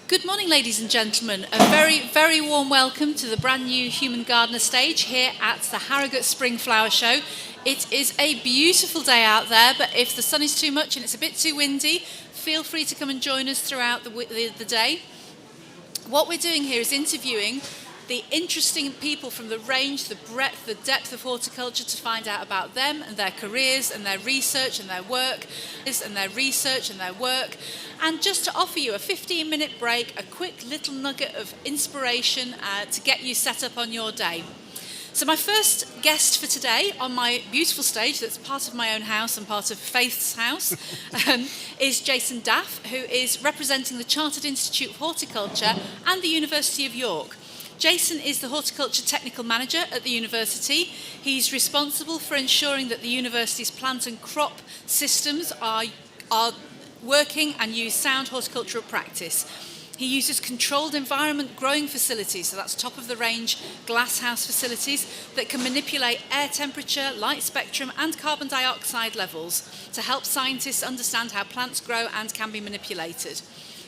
Good morning, ladies and gentlemen. A very, very warm welcome to the brand new Human Gardener stage here at the Harrogate Spring Flower Show. It is a beautiful day out there, but if the sun is too much and it's a bit too windy, feel free to come and join us throughout the day. What we're doing here is interviewing the interesting people from the range, the breadth, the depth of horticulture to find out about them and their careers and their research and their work, and just to offer you a 15-minute break, a quick little nugget of inspiration to get you set up on your day. So my first guest for today on my beautiful stage that's part of my own house and part of Faith's house is Jason Daff, who is representing the Chartered Institute of Horticulture and the University of York. Jason is the Horticulture Technical Manager at the university. He's responsible for ensuring that the university's plant and crop systems are working and use sound horticultural practice. He uses controlled environment growing facilities, so that's top of the range glasshouse facilities that can manipulate air temperature, light spectrum and carbon dioxide levels to help scientists understand how plants grow and can be manipulated.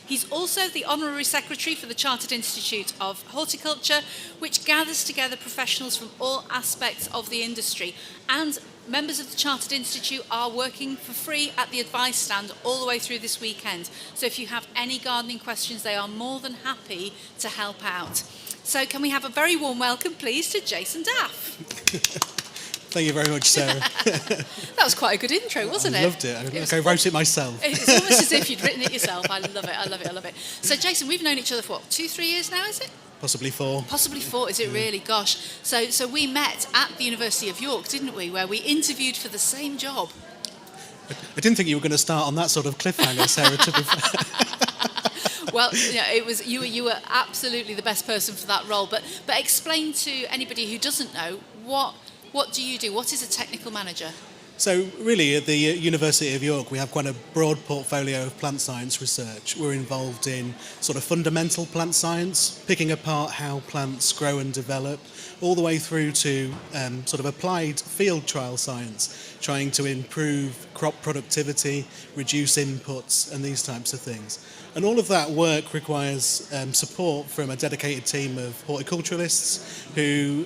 He's also the Honorary Secretary for the Chartered Institute of Horticulture, which gathers together professionals from all aspects of the industry. And members of the Chartered Institute are working for free at the advice stand all the way through this weekend. So if you have any gardening questions, they are more than happy to help out. So can we have a very warm welcome, please, to Jason Daff. Thank you very much, Sarah. That was quite a good intro, wasn't it? I loved it. I wrote it myself. It's almost as if you'd written it yourself. I love it. So, Jason, we've known each other for, 2-3 years now, is it? Possibly 4. Possibly 4, is it really? Gosh. So we met at the University of York, didn't we, where we interviewed for the same job. I didn't think you were going to start on that sort of cliffhanger, Sarah, to be fair. Well, it was you were absolutely the best person for that role. But explain to anybody who doesn't know, what do you do? What is a technical manager? So really, at the University of York, we have quite a broad portfolio of plant science research. We're involved in sort of fundamental plant science, picking apart how plants grow and develop, all the way through to sort of applied field trial science, trying to improve crop productivity, reduce inputs, and these types of things. And all of that work requires support from a dedicated team of horticulturalists who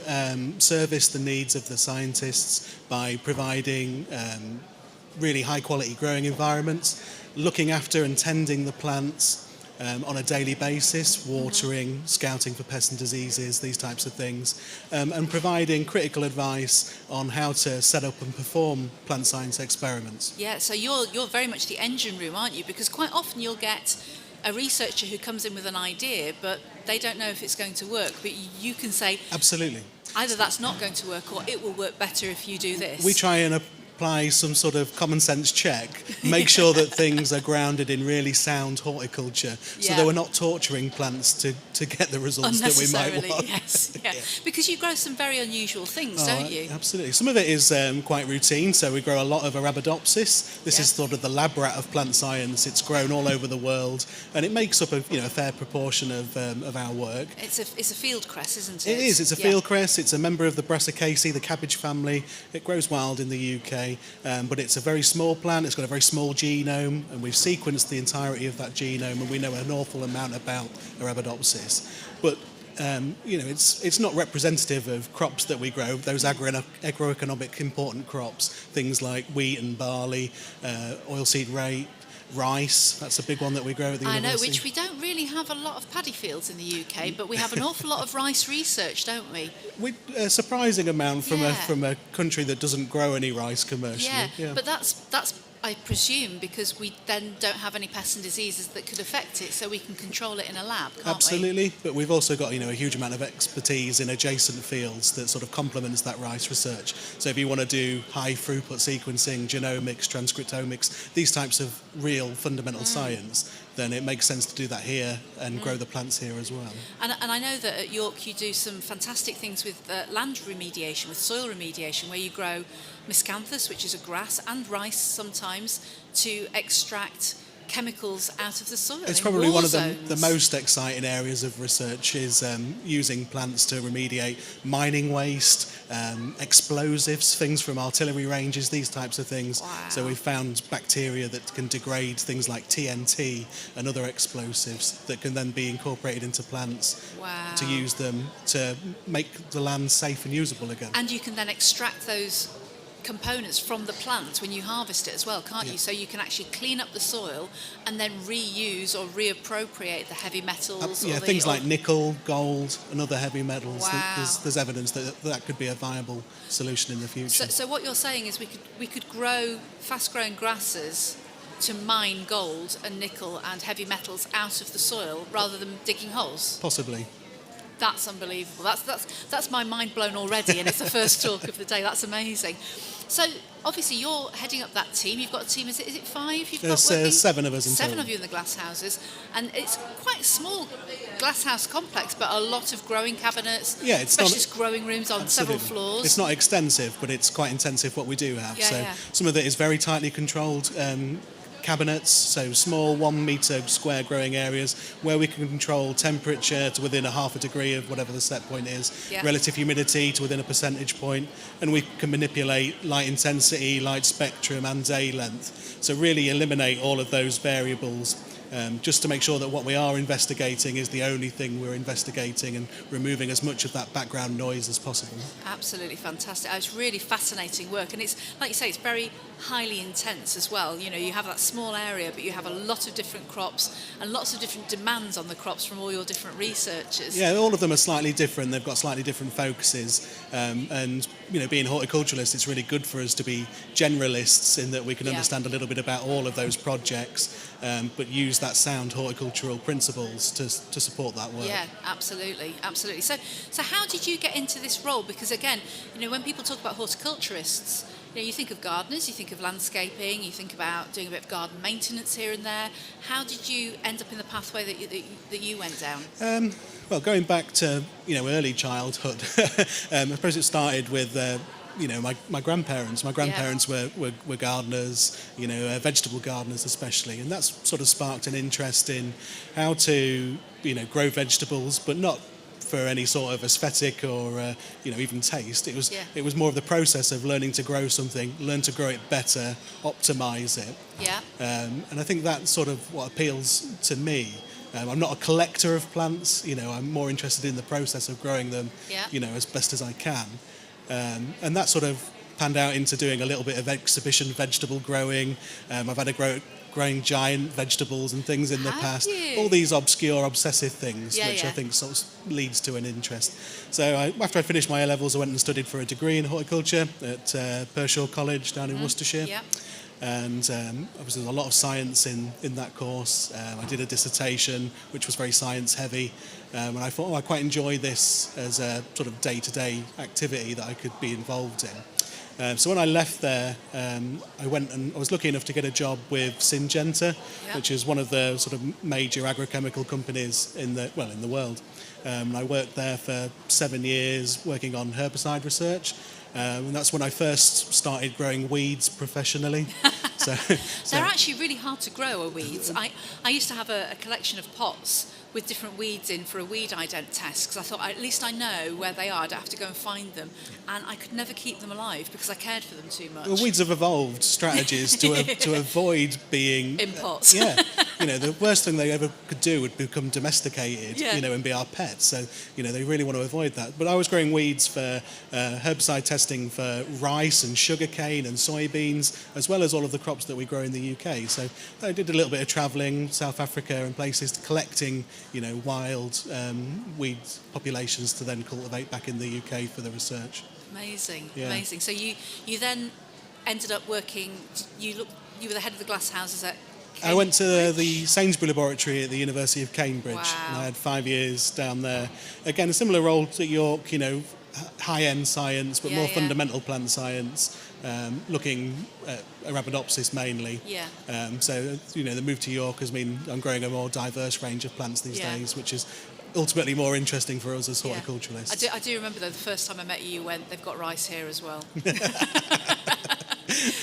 service the needs of the scientists by providing really high quality growing environments, looking after and tending the plants on a daily basis, watering, scouting for pests and diseases, these types of things, and providing critical advice on how to set up and perform plant science experiments. Yeah, so you're very much the engine room, aren't you? Because quite often you'll get a researcher who comes in with an idea, but they don't know if it's going to work. But you can say, absolutely, either that's not going to work or it will work better if you do this. We try and apply some sort of common sense check, make sure that things are grounded in really sound horticulture, so that we're not torturing plants to get the results that we might want. Yes, yeah. Because you grow some very unusual things, don't you? Absolutely. Some of it is quite routine, so we grow a lot of Arabidopsis. This is sort of the lab rat of plant science. It's grown all over the world, and it makes up a fair proportion of our work. It's a field cress, isn't it? It is. It's a field cress. It's a member of the Brassicaceae, the cabbage family. It grows wild in the UK. But it's a very small plant, it's got a very small genome, and we've sequenced the entirety of that genome, and we know an awful amount about Arabidopsis. But it's not representative of crops that we grow, those agroeconomic important crops, things like wheat and barley, oilseed rape, rice. That's a big one that we grow at the university. I know, which we don't really have a lot of paddy fields in the UK, but we have an awful lot of rice research, don't we? A surprising amount from a country that doesn't grow any rice commercially. Yeah. But that's I presume because we then don't have any pests and diseases that could affect it, so we can control it in a lab, can't we? Absolutely, but we've also got a huge amount of expertise in adjacent fields that sort of complements that rice research. So if you want to do high throughput sequencing, genomics, transcriptomics, these types of real fundamental science, then it makes sense to do that here and grow the plants here as well. And I know that at York you do some fantastic things with land remediation, with soil remediation, where you grow miscanthus, which is a grass, and rice sometimes, to extract chemicals out of the soil. It's in probably war one of zones. the most exciting areas of research is using plants to remediate mining waste, explosives, things from artillery ranges, these types of things. Wow. So we've found bacteria that can degrade things like TNT and other explosives that can then be incorporated into plants Wow. to use them to make the land safe and usable again. And you can then extract those components from the plant when you harvest it as well, can't you? So you can actually clean up the soil and then reuse or reappropriate the heavy metals. Yeah, or the, things or- like nickel, gold, and other heavy metals. Wow. There's evidence that could be a viable solution in the future. So what you're saying is we could grow fast-growing grasses to mine gold and nickel and heavy metals out of the soil rather than digging holes. Possibly. That's unbelievable. That's my mind blown already, and it's the first talk of the day. That's amazing. So obviously you're heading up that team. You've got a team. Is it 5? You've There's got working? 7 of us in 7 total. of you in the glass houses, and it's quite a small glass house complex, but a lot of growing cabinets. Yeah, it's not- specialist growing rooms on several Absolutely. floors. It's not extensive, but it's quite intensive what we do have. Yeah, so yeah. some of it is very tightly controlled cabinets, so small 1 metre square growing areas where we can control temperature to within a half a degree of whatever the set point is, Yeah. relative humidity to within a percentage point, and we can manipulate light intensity, light spectrum and day length. So really eliminate all of those variables just to make sure that what we are investigating is the only thing we're investigating and removing as much of that background noise as possible. Absolutely fantastic. It's really fascinating work, and it's like you say, it's very highly intense as well. You know, you have that small area, but you have a lot of different crops and lots of different demands on the crops from all your different researchers. Yeah, all of them are slightly different. They've got slightly different focuses, and you know, being horticulturalists, it's really good for us to be generalists in that we can Yeah. understand a little bit about all of those projects, but use that sound horticultural principles to support that work. Yeah, absolutely, absolutely. So how did you get into this role? Because again, you know, when people talk about horticulturists, you know, you think of gardeners, you think of landscaping, you think about doing a bit of garden maintenance here and there. How did you end up in the pathway that you went down? Well, going back to early childhood, I suppose it started with my grandparents. My grandparents were gardeners, vegetable gardeners especially, and that's sort of sparked an interest in how to grow vegetables, but not for any sort of aesthetic or even taste. It was more of the process of learning to grow something, learn to grow it better, optimize it. Yeah. And I think that's sort of what appeals to me. I'm not a collector of plants, I'm more interested in the process of growing them, as best as I can. And that sort of panned out into doing a little bit of exhibition vegetable growing. I've had growing giant vegetables and things in the Have past. you? All these obscure, obsessive things, Yeah, which yeah. I think sort of leads to an interest. So after I finished my A-levels, I went and studied for a degree in horticulture at Pershore College down in Worcestershire. Yeah. And obviously there's a lot of science in that course. I did a dissertation which was very science heavy, and I thought I quite enjoy this as a sort of day-to-day activity that I could be involved in. So when I left there, I went and I was lucky enough to get a job with Syngenta, Yeah. which is one of the sort of major agrochemical companies in the world. I worked there for 7 years working on herbicide research. And that's when I first started growing weeds professionally. so They're actually really hard to grow, are weeds. I used to have a collection of pots with different weeds in for a weed ident test, because I thought at least I know where they are. I don't have to go and find them. And I could never keep them alive because I cared for them too much. well, weeds have evolved strategies to avoid being In pots. Yeah, the worst thing they ever could do would become domesticated, Yeah. and be our pets. So they really want to avoid that. But I was growing weeds for herbicide testing for rice and sugarcane and soybeans, as well as all of the crops that we grow in the UK. So I did a little bit of travelling, South Africa and places, collecting wild weed populations to then cultivate back in the UK for the research. Amazing, Yeah. amazing. So you then ended up working. You were the head of the glass houses at. I went to Cambridge? the Sainsbury Laboratory at the University of Cambridge, Wow. and I had 5 years down there. Again, a similar role to York, high-end science, but Yeah, more yeah. fundamental plant science, looking at Arabidopsis mainly. Yeah. So, the move to York has mean I'm growing a more diverse range of plants these Yeah. days, which is ultimately more interesting for us as Yeah. horticulturalists. I do remember though the first time I met you, you went, they've got rice here as well.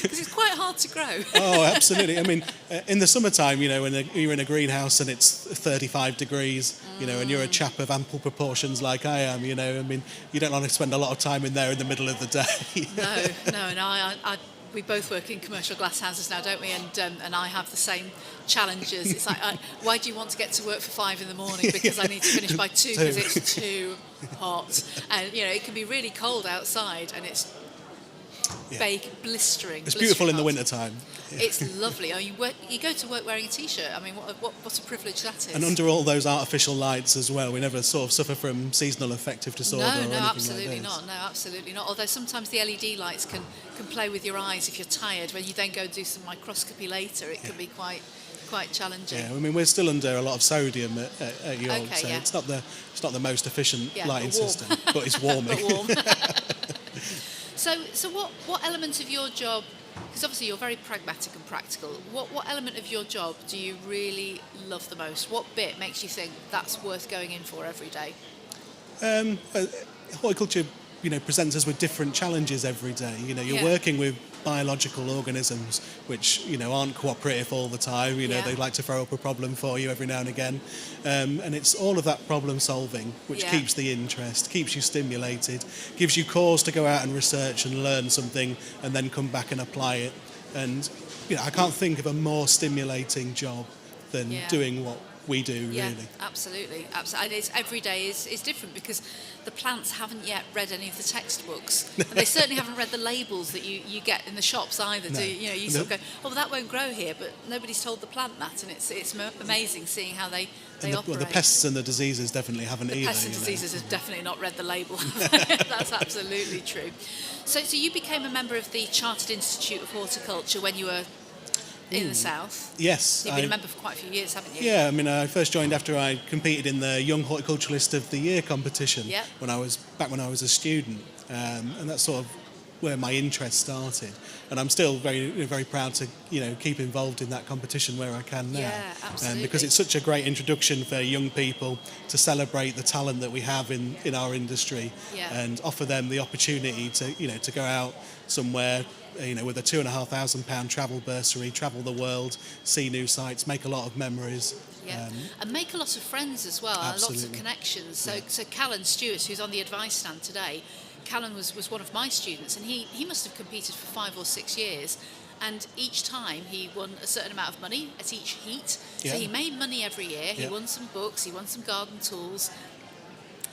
Because it's quite hard to grow. Oh, absolutely. I mean, in the summertime, when you're in a greenhouse and it's 35 degrees, and you're a chap of ample proportions like I am, I mean, you don't want to spend a lot of time in there in the middle of the day. No, and we both work in commercial glass houses now, don't we? And I have the same challenges. It's like, why do you want to get to work for 5 a.m? Because I need to finish by 2 because it's too hot. And, it can be really cold outside and it's blistering. It's beautiful in the hot. winter time. It's lovely. You go to work wearing a T-shirt. I mean, what a privilege that is. And under all those artificial lights as well, we never sort of suffer from seasonal affective disorder or anything like this. No, absolutely not. Although sometimes the LED lights can play with your eyes if you're tired. When you then go do some microscopy later, it can be quite challenging. Yeah, I mean, we're still under a lot of sodium at York, Okay, so yeah. it's not the most efficient lighting but warm. system, but it's warming. But warm. So what element of your job, because obviously you're very pragmatic and practical, what element of your job do you really love the most? What bit makes you think that's worth going in for every day? Horticulture, presents us with different challenges every day. You're working with biological organisms which, aren't cooperative all the time. They like to throw up a problem for you every now and again. And it's all of that problem solving which keeps the interest, keeps you stimulated, gives you cause to go out and research and learn something and then come back and apply it. And, I can't think of a more stimulating job than doing what we do, really. Absolutely. And every day is different because the plants haven't yet read any of the textbooks, and they certainly haven't read the labels that you get in the shops either. No. You sort of go, oh, well, that won't grow here, but nobody's told the plant that, and it's amazing seeing how they operate. Well, the pests and the diseases definitely haven't either. Pests and diseases have definitely not read the label. That's absolutely true. So you became a member of the Chartered Institute of Horticulture when you were in the south. Yes. You've been a member for quite a few years, haven't you? Yeah, I mean, I first joined after I competed in the Young Horticulturalist of the Year competition when I was a student, and that's sort of where my interest started. And I'm still very, very proud to, keep involved in that competition where I can now. Yeah, absolutely. Because it's such a great introduction for young people to celebrate the talent that we have in our industry and offer them the opportunity to go out somewhere, with a £2,500 travel bursary, travel the world, see new sites, make a lot of memories. And make a lot of friends as well, lots of connections. So Callan Stewart, who's on the advice stand today, Callan was one of my students, and he must have competed for 5 or 6 years, and each time he won a certain amount of money at each heat. So he made money every year. He won some books, he won some garden tools,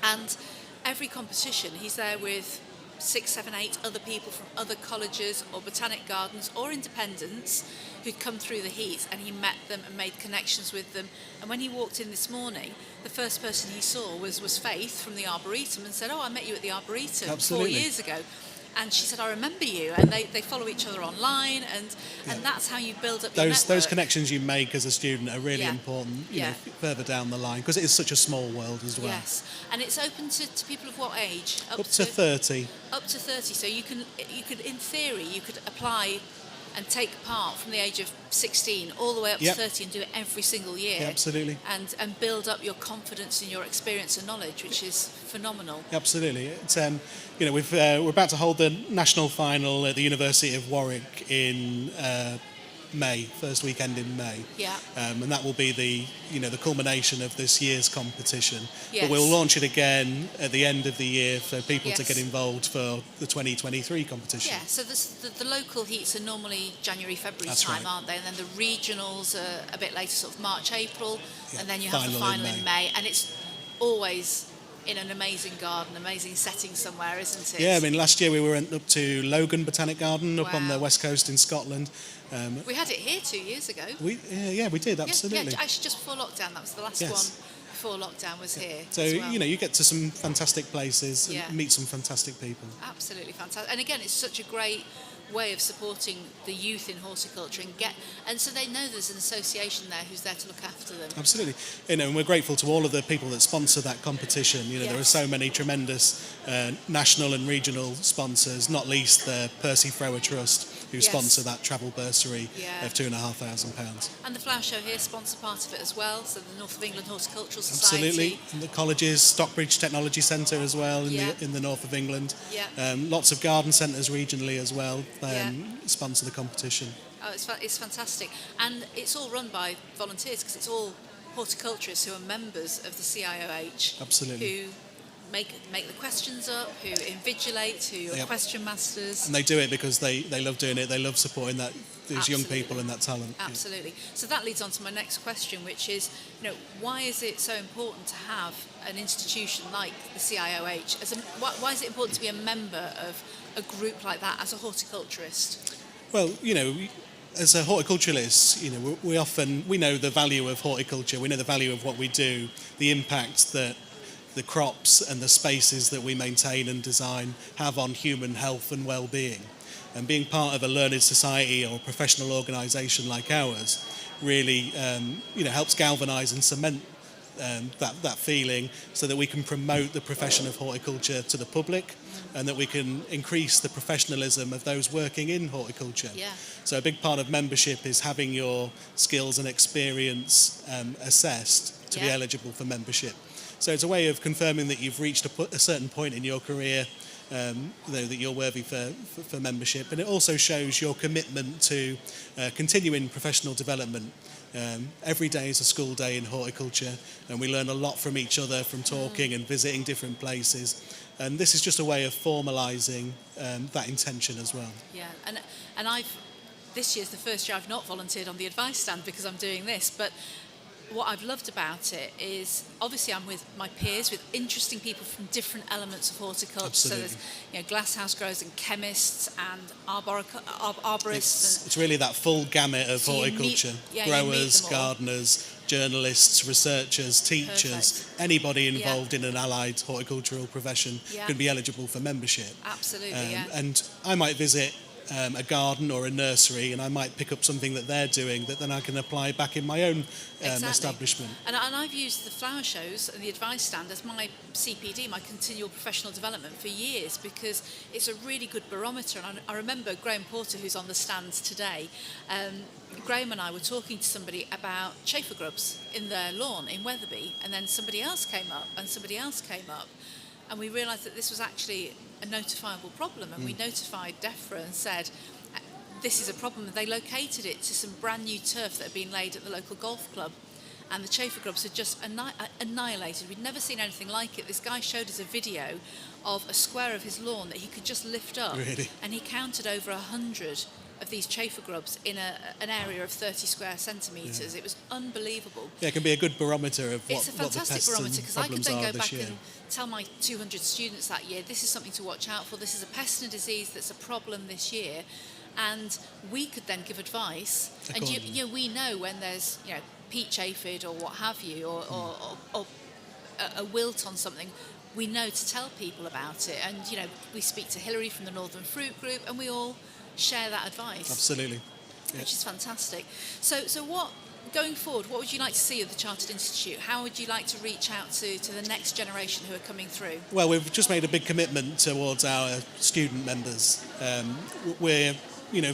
and every competition he's there with 6, 7, 8 other people from other colleges or botanic gardens or independents who'd come through the heats, and he met them and made connections with them. And when he walked in this morning, the first person he saw was Faith from the Arboretum and said, oh, I met you at the Arboretum 4 years ago. And she said, I remember you. And they follow each other online, and that's how you build up your network. Those connections you make as a student are really important further down the line, because it is such a small world as well. Yes, and it's open to people of what age? Up to 30. Up to 30. So you could, in theory, you could apply and take part from the age of 16 all the way up to 30 and do it every single year. Yeah, absolutely. And build up your confidence and your experience and knowledge, which is phenomenal. Absolutely. It's we're about to hold the national final at the University of Warwick in May, first weekend in May. Yeah. And that will be the culmination of this year's competition. Yes. But we'll launch it again at the end of the year for people to get involved for the 2023 competition. Yeah, so the local heats are normally January, February time, aren't they? And then the regionals are a bit later, sort of March, April, and then you have the final in May. And it's always in an amazing garden, amazing setting somewhere, isn't it? Yeah, I mean, last year we went up to Logan Botanic Garden up on the west coast in Scotland. We had it here 2 years ago. We did, absolutely. Yeah, actually just before lockdown. That was the last one before lockdown was here. So, as well. You get to some fantastic places and meet some fantastic people. Absolutely fantastic. And again, it's such a great way of supporting the youth in horticulture and so they know there's an association there who's there to look after them. Absolutely. And we're grateful to all of the people that sponsor that competition. There are so many tremendous national and regional sponsors, not least the Percy Frower Trust, who Yes. sponsor that travel bursary Yeah. of £2,500. And the Flower Show here sponsor part of it as well, so the North of England Horticultural Society. Absolutely. And the colleges, Stockbridge Technology Centre as well Yeah. in the north of England. Yeah. Lots of garden centres regionally as well Yeah. sponsor the competition. Oh, it's fantastic. And it's all run by volunteers because it's all horticulturists who are members of the CIOH. Absolutely. Who make the questions up, who invigilate, who are Yep. question masters. And they do it because they love doing it. They love supporting these young Absolutely. people and that talent. Yeah. Absolutely. So that leads on to my next question, which is, why is it so important to have an institution like the CIOH? Why is it important to be a member of a group like that as a horticulturist? Well, as a horticulturalist, we know the value of horticulture. We know the value of what we do, the impact that the crops and the spaces that we maintain and design have on human health and well-being. And being part of a learned society or professional organisation like ours really, helps galvanise and cement that feeling, so that we can promote the profession of horticulture to the public, and that we can increase the professionalism of those working in horticulture. Yeah. So a big part of membership is having your skills and experience assessed to be Yeah. eligible for membership. So it's a way of confirming that you've reached a certain point in your career, that you're worthy for membership. And it also shows your commitment to continuing professional development. Every day is a school day in horticulture, and we learn a lot from each other, from talking and visiting different places. And this is just a way of formalising that intention as well. Yeah, and this year's the first year I've not volunteered on the advice stand because I'm doing this, but what I've loved about it is obviously I'm with my peers, with interesting people from different elements of horticulture. Absolutely. So there's glasshouse growers and chemists and arborists. It's really that full gamut of So you meet- horticulture. yeah, you meet Growers, them all. gardeners, journalists, researchers, teachers, Perfect. anybody involved in an allied horticultural profession Yeah. can be eligible for membership. Absolutely, yeah. And I might visit a garden or a nursery, and I might pick up something that they're doing that then I can apply back in my own Exactly. establishment. And I've used the flower shows and the advice stand as my CPD, my continual professional development, for years, because it's a really good barometer. And I remember Graham Porter, who's on the stand today. Graham and I were talking to somebody about chafer grubs in their lawn in Wetherby, and then somebody else came up, and we realised that this was actually a notifiable problem, and we notified DEFRA and said, this is a problem. They located it to some brand new turf that had been laid at the local golf club, and the chafer grubs had just annihilated. We'd never seen anything like it. This guy showed us a video of a square of his lawn that he could just lift up, Really? and he counted over 100 of these chafer grubs in an area of 30 square centimetres. It was unbelievable. Yeah, it can be a good barometer of It's a what the fantastic pests barometer, and because I could problems then are go this back year. and tell my 200 students that year, this is something to watch out for, this is a pest and disease that's a problem this year, and we could then give advice. And we know when there's peach aphid or what have you, or a wilt on something, we know to tell people about it. And we speak to Hilary from the Northern Fruit Group, and we all share that advice. Absolutely. Yeah. Which is fantastic. So what, going forward, what would you like to see at the Chartered Institute? How would you like to reach out to the next generation who are coming through? Well, we've just made a big commitment towards our student members. We're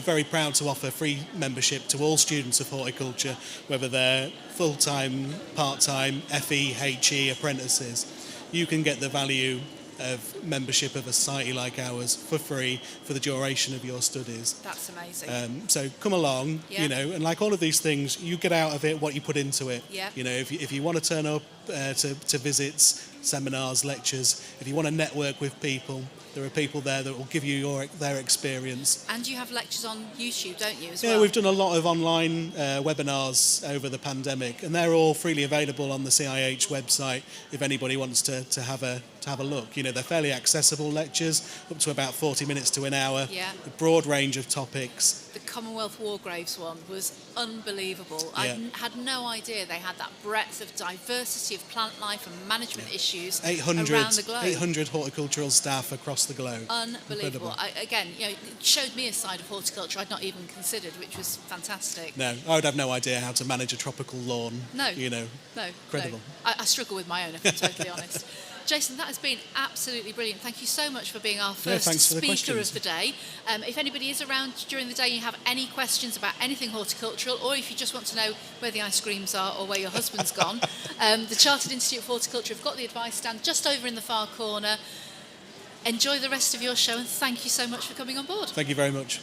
very proud to offer free membership to all students of horticulture, whether they're full-time, part-time, FE, HE, apprentices. You can get the value of membership of a society like ours for free for the duration of your studies. That's amazing. So come along, Yeah. and like all of these things, you get out of it what you put into it. Yeah. If you want to turn up to visits, seminars, lectures, if you want to network with people, there are people there that will give you their experience. And you have lectures on YouTube, don't you, as Yeah, well? we've done a lot of online webinars over the pandemic, and they're all freely available on the CIH website if anybody wants to have a look. They're fairly accessible lectures, up to about 40 minutes to an hour, Yeah. a broad range of topics. The Commonwealth War Graves one was unbelievable. Yeah. I had no idea they had that breadth of diversity of plant life and management issues 800, around the globe. 800 horticultural staff across the globe. Unbelievable. Incredible. It showed me a side of horticulture I'd not even considered, which was fantastic. No, I would have no idea how to manage a tropical lawn. No. You know, No, Incredible. no. I struggle with my own, if I'm totally honest. Jason, that has been absolutely brilliant. Thank you so much for being our first thanks for the speaker questions. of the day. If anybody is around during the day and you have any questions about anything horticultural, or if you just want to know where the ice creams are or where your husband's gone, the Chartered Institute of Horticulture have got the advice stand just over in the far corner. Enjoy the rest of your show, and thank you so much for coming on board. Thank you very much.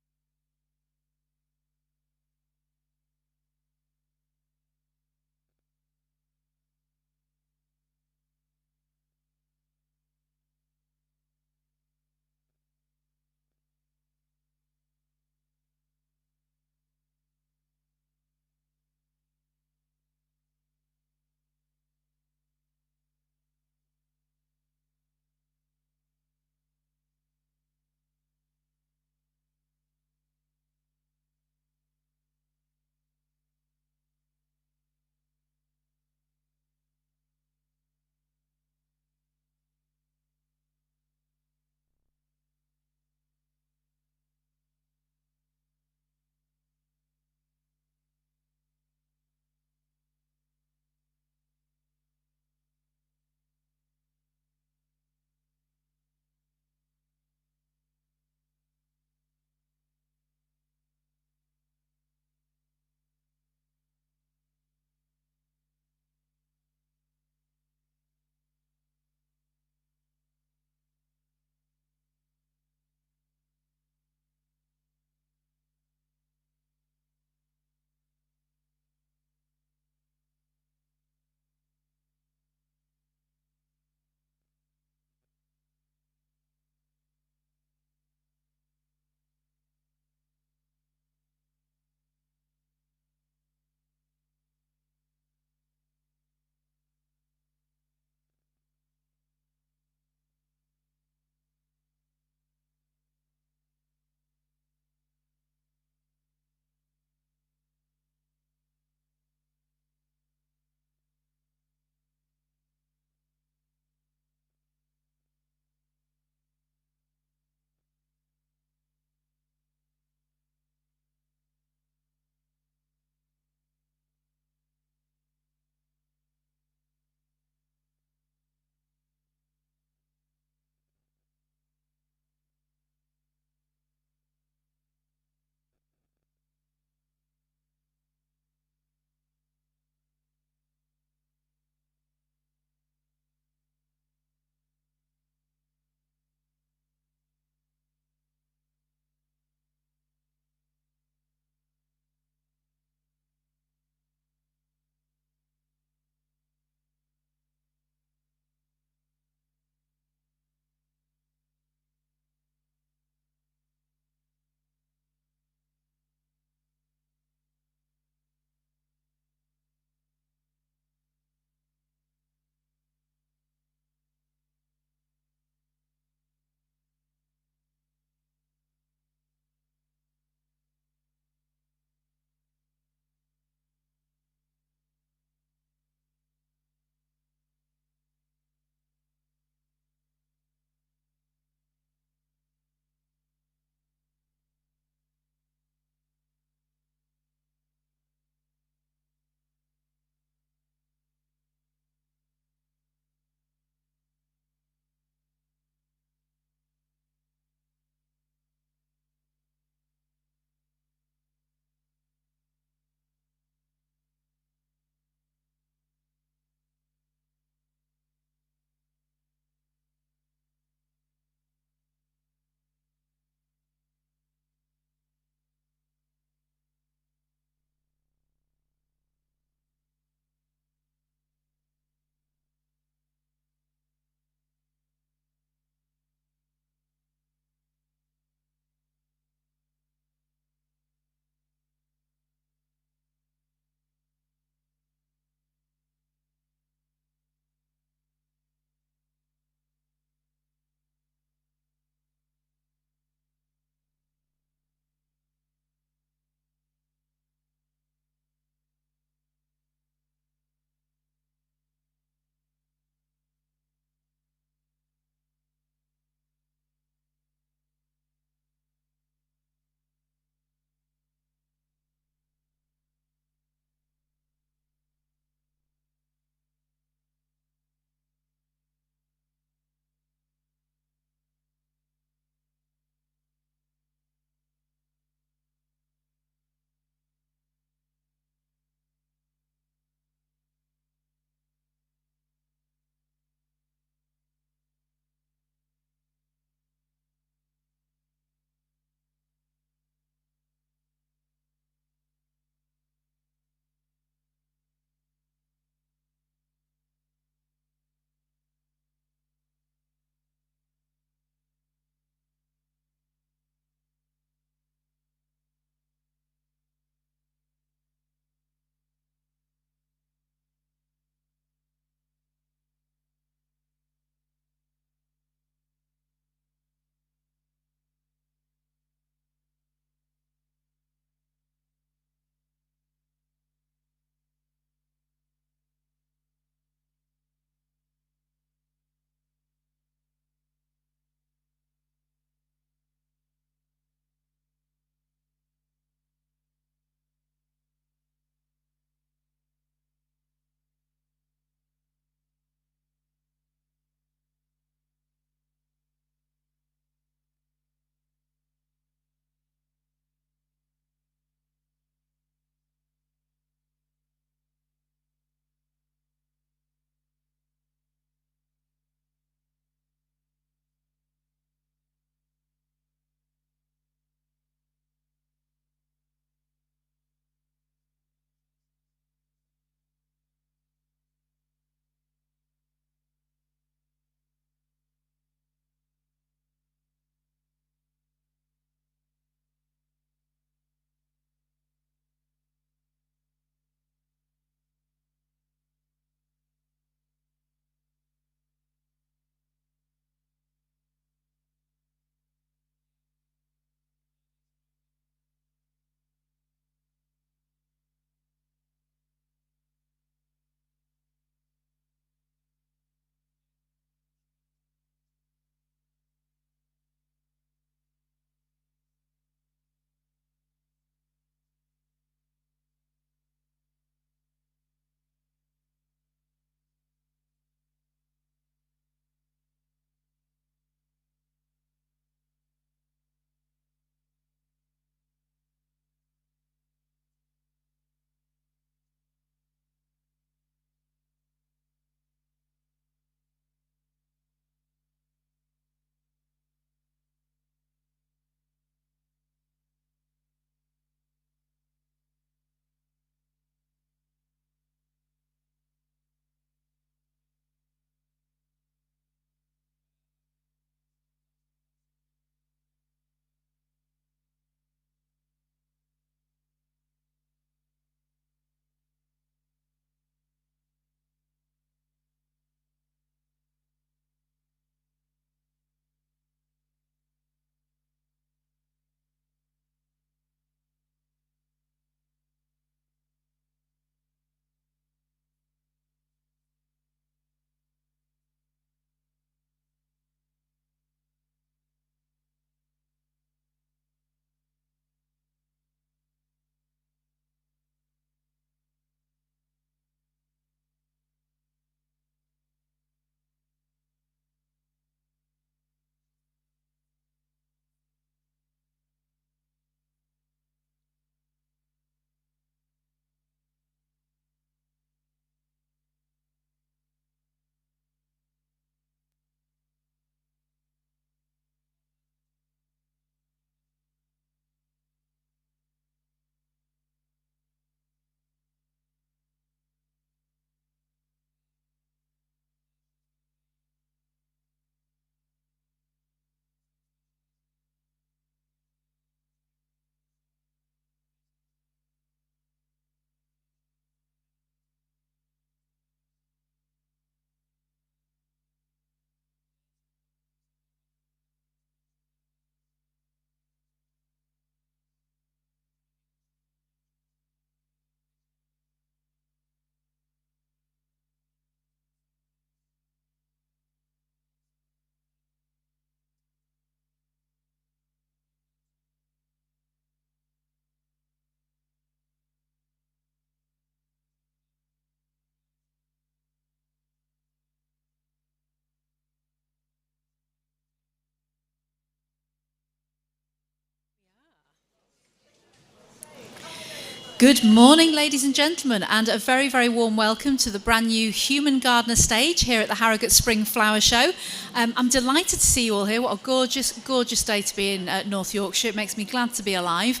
Good morning, ladies and gentlemen, and a very, very warm welcome to the brand new Human Gardener stage here at the Harrogate Spring Flower Show. I'm delighted to see you all here. What a gorgeous, gorgeous day to be in North Yorkshire. It makes me glad to be alive.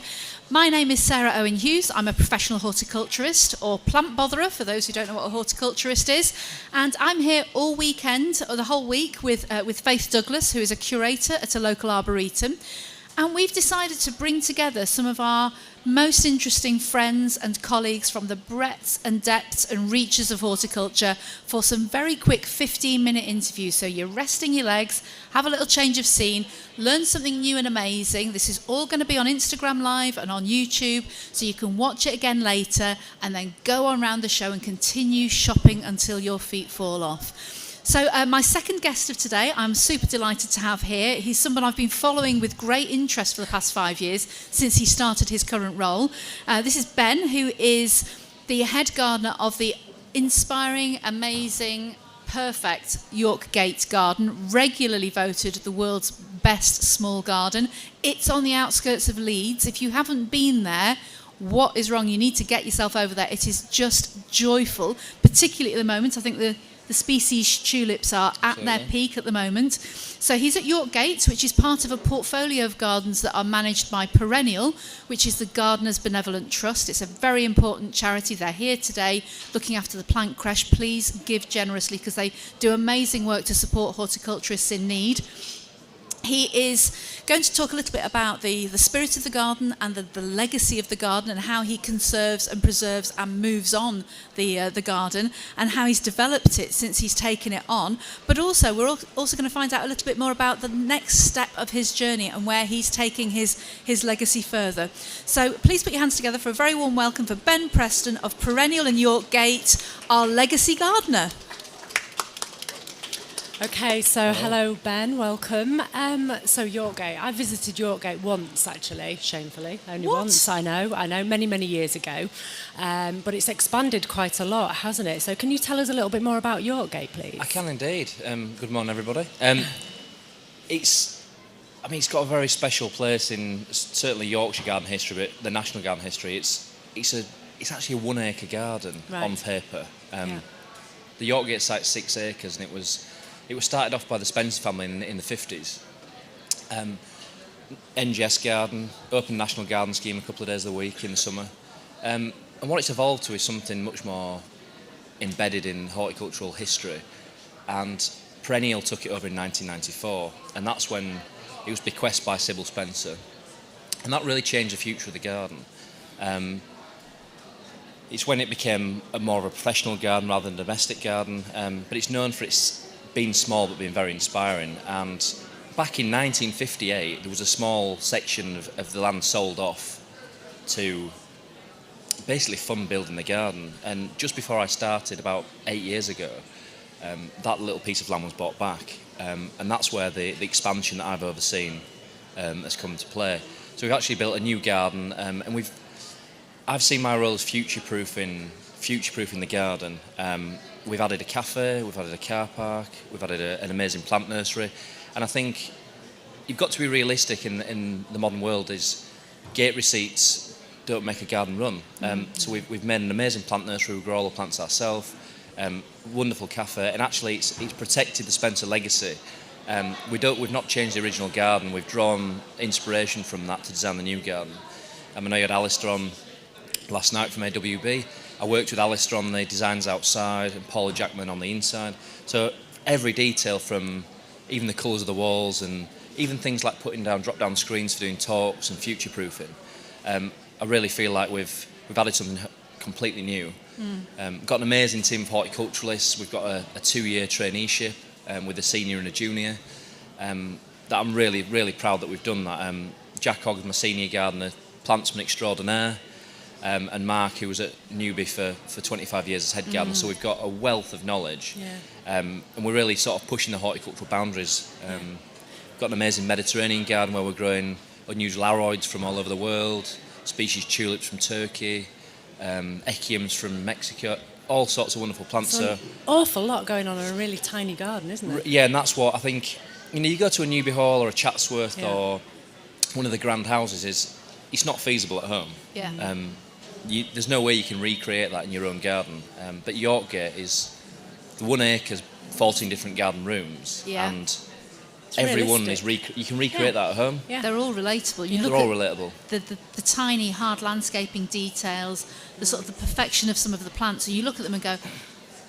My name is Sarah Owen Hughes. I'm a professional horticulturist, or plant botherer, for those who don't know what a horticulturist is. And I'm here all weekend, or the whole week, with Faith Douglas, who is a curator at a local arboretum. And we've decided to bring together some of our most interesting friends and colleagues from the breadths and depths and reaches of horticulture for some very quick 15-minute interviews. So you're resting your legs, have a little change of scene, learn something new and amazing. This is all going to be on Instagram Live and on YouTube, so you can watch it again later and then go on around the show and continue shopping until your feet fall off. So my second guest of today, I'm super delighted to have here. He's someone I've been following with great interest for the past 5 years since he started his current role. This is Ben, who is the head gardener of the inspiring, amazing, perfect York Gate Garden, regularly voted the world's best small garden. It's on the outskirts of Leeds. If you haven't been there, what is wrong? You need to get yourself over there. It is just joyful, particularly at the moment. I think the species tulips are at their peak at the moment. So he's at York Gate, which is part of a portfolio of gardens that are managed by Perennial, which is the Gardeners Benevolent Trust. It's a very important charity. They're here today looking after the plant creche. Please give generously because they do amazing work to support horticulturists in need. He is going to talk a little bit about the spirit of the garden and the legacy of the garden and how he conserves and preserves and moves on the garden and how he's developed it since he's taken it on. But also, we're also going to find out a little bit more about the next step of his journey and where he's taking his legacy further. So please put your hands together for a very warm welcome for Ben Preston of Perennial and York Gate, our legacy gardener. Okay, so hello Ben, welcome. So Yorkgate, I visited Yorkgate once actually, shamefully, only once. I know, many years ago, but it's expanded quite a lot, hasn't it? So can you tell us a little bit more about Yorkgate, please? I can indeed. Good morning, everybody. It's got a very special place in certainly Yorkshire garden history, but the national garden history. It's actually a 1 acre garden on paper. The Yorkgate site's 6 acres, and it was started off by the Spencer family in the 50s. NGS Garden, Open National Garden Scheme a couple of days a week in the summer. And what it's evolved to is something much more embedded in horticultural history. And Perennial took it over in 1994, and that's when it was bequeathed by Sybil Spencer. And that really changed the future of the garden. It's when it became more of a professional garden rather than a domestic garden, but it's known for its being small but being very inspiring. And back in 1958 there was a small section of the land sold off to basically fund building the garden, and just before I started about 8 years ago, that little piece of land was bought back, and that's where the expansion that I've overseen has come into play. So we've actually built a new garden, and I've seen my role as future-proofing the garden. We've added a cafe, we've added a car park, we've added an amazing plant nursery, and I think you've got to be realistic in the modern world. Is gate receipts don't make a garden run. So we've made an amazing plant nursery. We grow all the plants ourselves. Wonderful cafe, and actually it's protected the Spencer legacy. We've not changed the original garden. We've drawn inspiration from that to design the new garden. I know you had Alistair on last night from AWB. I worked with Alistair on the designs outside and Paula Jackman on the inside. So every detail, from even the colours of the walls and even things like putting down drop-down screens for doing talks and future-proofing, I really feel like we've added something completely new. Got an amazing team of horticulturalists. We've got a 2-year traineeship with a senior and a junior. That I'm really, really proud that we've done that. Jack Hogg, my senior gardener, plantsman extraordinaire. And Mark, who was at Newby for 25 years as head gardener. So we've got a wealth of knowledge, and we're really sort of pushing the horticultural boundaries. We've got an amazing Mediterranean garden where we're growing unusual aroids from all over the world, species tulips from Turkey, echiums from Mexico, all sorts of wonderful plants. So an awful lot going on in a really tiny garden, isn't it? Yeah, and that's what I think. You go to a Newby Hall or a Chatsworth or one of the grand houses, it's not feasible at home. there's no way you can recreate that in your own garden. But Yorkgate is the 1 acre, 14 different garden rooms, Yeah. and everyone is you can recreate that at home. Yeah. They're all relatable. You They're look all at relatable. the tiny, hard landscaping details, the sort of the perfection of some of the plants, and you look at them and go,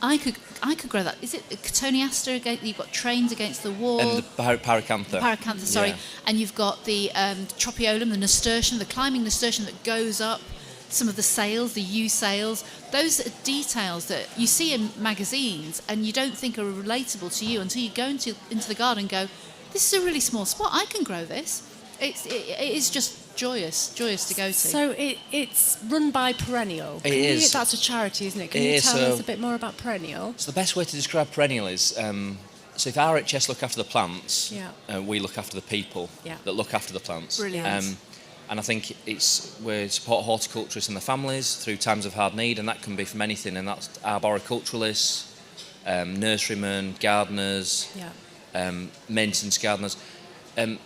I could grow that. Is it a Cotoneaster against? You've got trains against the wall. And the Paracantha. Paracantha, sorry. Yeah. And you've got the Tropiolum, the nasturtium, the climbing nasturtium that goes up. Some of the sails, the yew sails. Those are details that you see in magazines and you don't think are relatable to you until you go into the garden and go, this is a really small spot. I can grow this. It is just joyous to go to. So it's run by Perennial. It is. That's a charity, isn't it? Can It you is, tell so- us a bit more about Perennial? So the best way to describe Perennial is, so if RHS look after the plants, Yeah. we look after the people Yeah. that look after the plants. Brilliant. And I think we support horticulturists and the families through times of hard need, and that can be from anything, and that's arboriculturalists, nurserymen, gardeners, Yeah. maintenance gardeners, and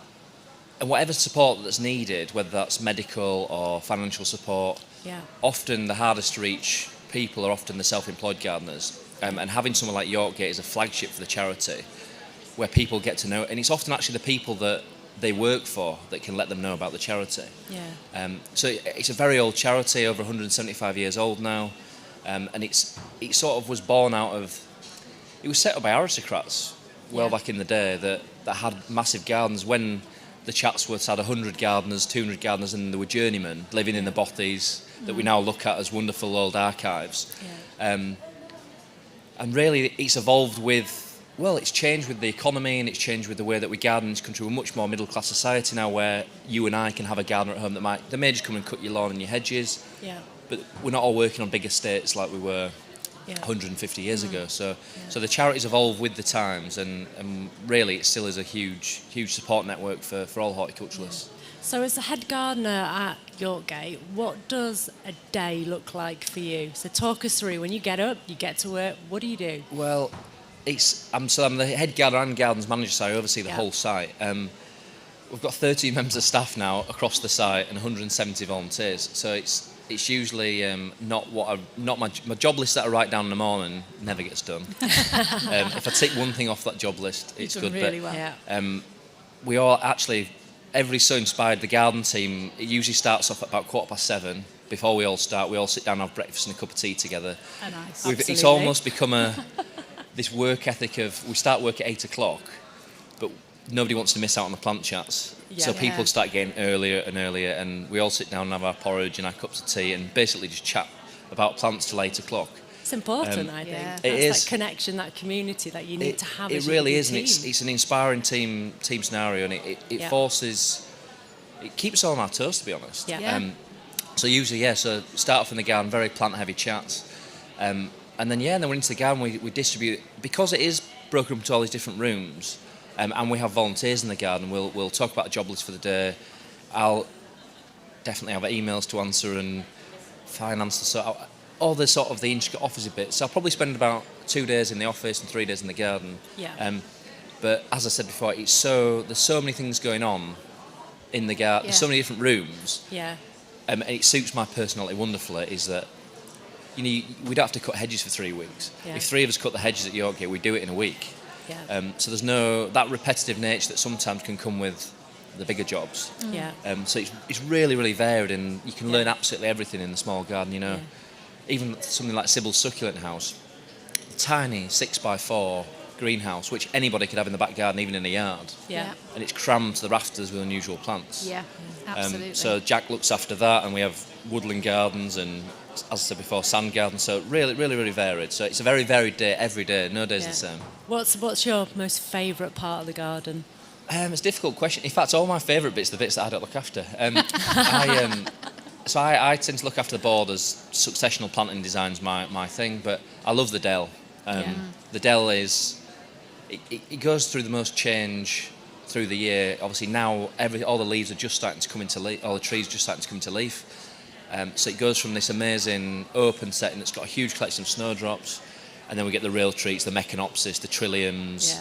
whatever support that's needed, whether that's medical or financial support. Yeah. Often the hardest to reach people are often the self-employed gardeners, and having someone like Yorkgate is a flagship for the charity, where people get to know, and it's often actually the people that they work for that can let them know about the charity. Yeah. So it's a very old charity, over 175 years old now, and it sort of was born out of, it was set up by aristocrats well Yeah. back in the day that had massive gardens when the Chatsworths had 100 gardeners, 200 gardeners, and there were journeymen living in the bothies that we now look at as wonderful old archives. Yeah. And really it's evolved with, well, it's changed with the economy and it's changed with the way that we garden in this country. We're much more middle class society now, where you and I can have a gardener at home they may just come and cut your lawn and your hedges, Yeah. but we're not all working on big estates like we were Yeah. 150 years ago. So the charity's evolved with the times, and really it still is a huge support network for all horticulturalists. So as a head gardener at Yorkgate, what does a day look like for you? So talk us through, when you get up, you get to work, what do you do? Well, I'm the head gardener and gardens manager, so I oversee the Yeah. whole site. We've got 13 members of staff now across the site and 170 volunteers. So it's usually not my job list that I write down in the morning never gets done. If I tick one thing off that job list, it's You've done good. really but well. Yeah. we all actually, every so inspired, the garden team, it usually starts off at about 7:15. Before we all start, we all sit down and have breakfast and a cup of tea together. Oh, nice. It's Absolutely. almost become this work ethic of, we start work at 8 o'clock, but nobody wants to miss out on the plant chats. Yeah. So Yeah. people start getting earlier and earlier, and we all sit down and have our porridge and our cups of tea and basically just chat about plants till 8 o'clock. It's important, I think. Yeah. That's It is. that connection, that community that you need to have. It as your really is, and team. it's an inspiring team scenario, and it Yeah. forces, it keeps us on our toes, to be honest. Yeah. Yeah. So usually, so start off in the garden, very plant-heavy chats, and then then we're into the garden. We distribute, because it is broken up into all these different rooms, and we have volunteers in the garden. We'll talk about a job list for the day. I'll definitely have emails to answer and finance, so all the sort of the intricate officey bits. So I'll probably spend about 2 days in the office and 3 days in the garden. Yeah. But as I said before, there's so many things going on in the garden. There's so Yeah. many different rooms. Yeah. And it suits my personality wonderfully, is that we don't have to cut hedges for 3 weeks. Yeah. If 3 of us cut the hedges at Yorkgate, we do it in a week. Yeah. So there's that repetitive nature that sometimes can come with the bigger jobs. Yeah. So it's really, really varied, and you can Yeah. learn absolutely everything in the small garden, Yeah. Even something like Sybil's succulent house, a tiny 6x4 greenhouse, which anybody could have in the back garden, even in a yard. Yeah. And it's crammed to the rafters with unusual plants. Yeah, absolutely. So Jack looks after that, and we have woodland gardens and, as I said before, sand gardens. So really, really, really varied. So it's a very varied day every day. No day's Yeah. the same. What's your most favourite part of the garden? It's a difficult question. In fact, all my favourite bits are the bits that I don't look after. I tend to look after the borders. Successional planting design's my thing, but I love the dell. The dell it goes through the most change through the year. Obviously now all the leaves are just starting to come into leaf, all the trees just starting to come into leaf. So it goes from this amazing open setting that's got a huge collection of snowdrops, and then we get the real treats, the Meconopsis, the Trilliums,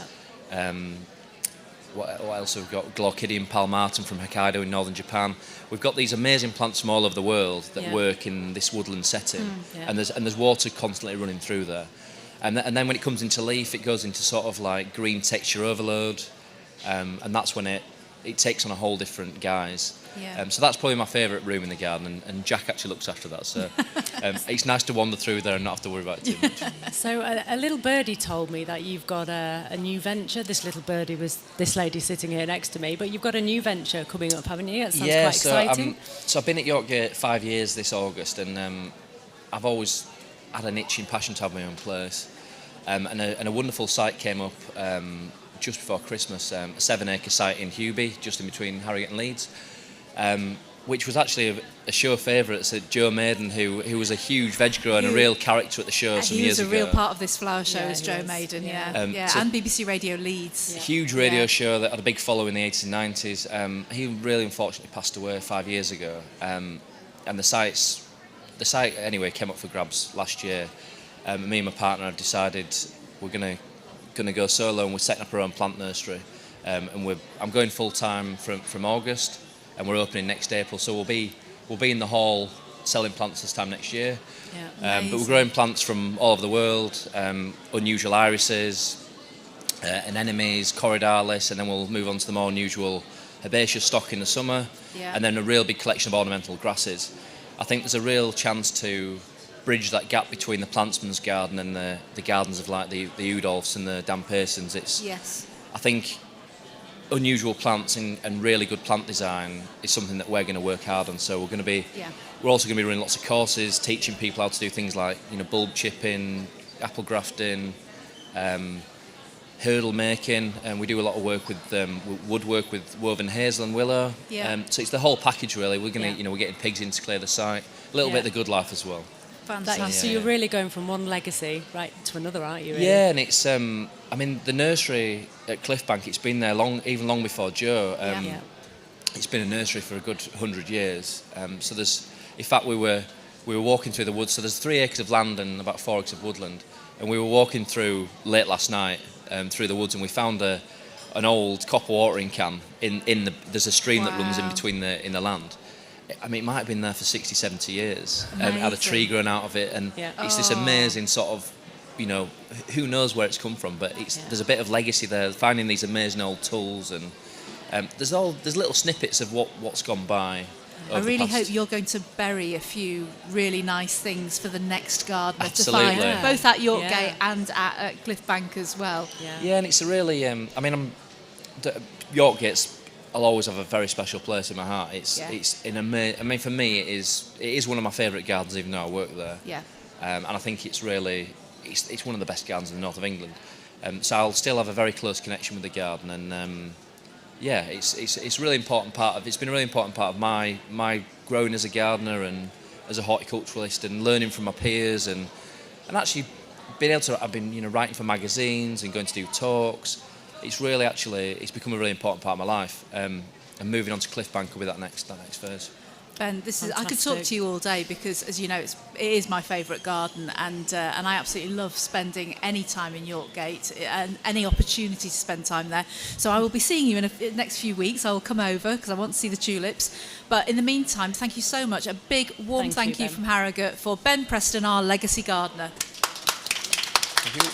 what else have we got? Glaucidium palmatum from Hokkaido in northern Japan. We've got these amazing plants from all over the world that work in this woodland setting, and there's water constantly running through there. And then when it comes into leaf, it goes into sort of like green texture overload, and that's when it takes on a whole different guise. Yeah. So that's probably my favourite room in the garden, and Jack actually looks after that. So it's nice to wander through there and not have to worry about it too much. So a little birdie told me that you've got a new venture. This little birdie was this lady sitting here next to me, but you've got a new venture coming up, haven't you? That sounds quite exciting. So I've been at Yorkgate 5 years this August, and I've always had an itching passion to have my own place. And a wonderful site came up just before Christmas, a 7-acre site in Hewby, just in between Harrogate and Leeds. Which was actually a show favourite. It's Joe Maiden, who was a huge veg grower and a real character at the show some years ago. He was a real part of this flower show, as Joe is. Maiden, So and BBC Radio Leeds. Huge radio show that had a big following in the 80s and 90s. He really unfortunately passed away 5 years ago. And the site anyway came up for grabs last year. Me and my partner have decided we're going to go solo, and we're setting up our own plant nursery. And I'm going full time from August, and we're opening next April. So we'll be in the hall selling plants this time next year. Yeah, but we're growing plants from all over the world, unusual irises, anemones, corydalis, and then we'll move on to the more unusual herbaceous stock in the summer, and then a real big collection of ornamental grasses. I think there's a real chance to bridge that gap between the plantsman's garden and the gardens of like the Udolphs and the Dan Pearsons. I think unusual plants and really good plant design is something that we're going to work hard on. So we're also going to be running lots of courses, teaching people how to do things like bulb chipping, apple grafting, hurdle making, and we do a lot of work with woodwork with woven hazel and willow. So it's the whole package really. We're going to we're getting pigs in to clear the site, a little bit of the good life as well. Fantastic. So you're really going from one legacy right to another, aren't you? Really? Yeah, and it's the nursery at Cliffbank, it's been there even long before Joe. It's been a nursery for a good 100 years. So in fact we were walking through the woods. So there's 3 acres of land and about 4 acres of woodland, and we were walking through late last night through the woods, and we found an old copper watering can there's a stream that runs in between in the land. I mean, it might have been there for 60, 70 years. Had a tree grown out of it, and it's this amazing sort of, who knows where it's come from, but there's a bit of legacy there, finding these amazing old tools, and there's little snippets of what's gone by. I really hope you're going to bury a few really nice things for the next gardener Absolutely. to find, both at Yorkgate and at Cliffbank as well. Yeah, and it's a really, Yorkgate's, I'll always have a very special place in my heart. For me, it is one of my favourite gardens, even though I work there. And I think it's really, it's one of the best gardens in the north of England. So I'll still have a very close connection with the garden, and it's really important it's been a really important part of my growing as a gardener and as a horticulturalist, and learning from my peers, and actually being able to, I've been writing for magazines and going to do talks. It's really it's become a really important part of my life, and moving on to Cliffbank will be that next phase. Ben, I could talk to you all day, because, as you know, it is my favourite garden, and I absolutely love spending any time in Yorkgate and any opportunity to spend time there. So I will be seeing you in the next few weeks. I will come over because I want to see the tulips. But in the meantime, thank you so much. A big warm thank you from Harrogate for Ben Preston, our legacy gardener. Thank you.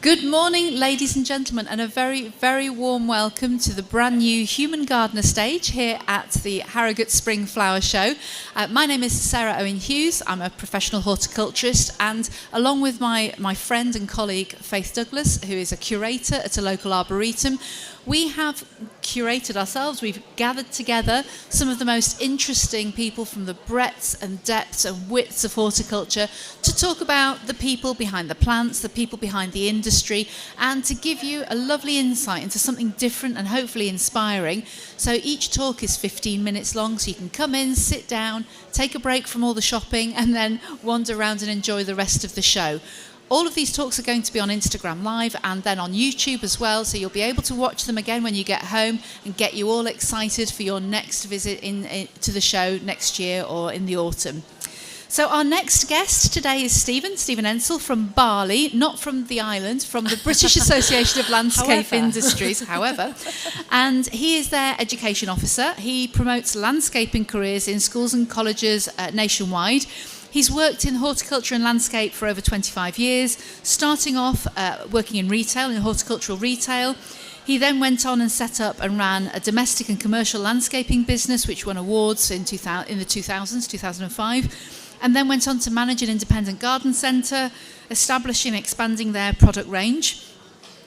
Good morning, ladies and gentlemen, and a very, very warm welcome to the brand new Human Gardener stage here at the Harrogate Spring Flower Show. My name is Sarah Owen Hughes. I'm a professional horticulturist, and along with my friend and colleague Faith Douglas, who is a curator at a local arboretum, we have curated ourselves, we've gathered together some of the most interesting people from the breadths and depths and widths of horticulture to talk about the people behind the plants, the people behind the industry, and to give you a lovely insight into something different and hopefully inspiring. So each talk is 15 minutes long, so you can come in, sit down, take a break from all the shopping, and then wander around and enjoy the rest of the show. All of these talks are going to be on Instagram Live and then on YouTube as well, so you'll be able to watch them again when you get home and get you all excited for your next visit to the show next year or in the autumn. So our next guest today is Stephen Ensel from Barley, not from the island, from the British Association of Landscape Industries, however. And he is their education officer. He promotes landscaping careers in schools and colleges nationwide. He's worked in horticulture and landscape for over 25 years, starting off working in retail, in horticultural retail. He then went on and set up and ran a domestic and commercial landscaping business, which won awards in the 2000s, 2005, and then went on to manage an independent garden centre, establishing and expanding their product range.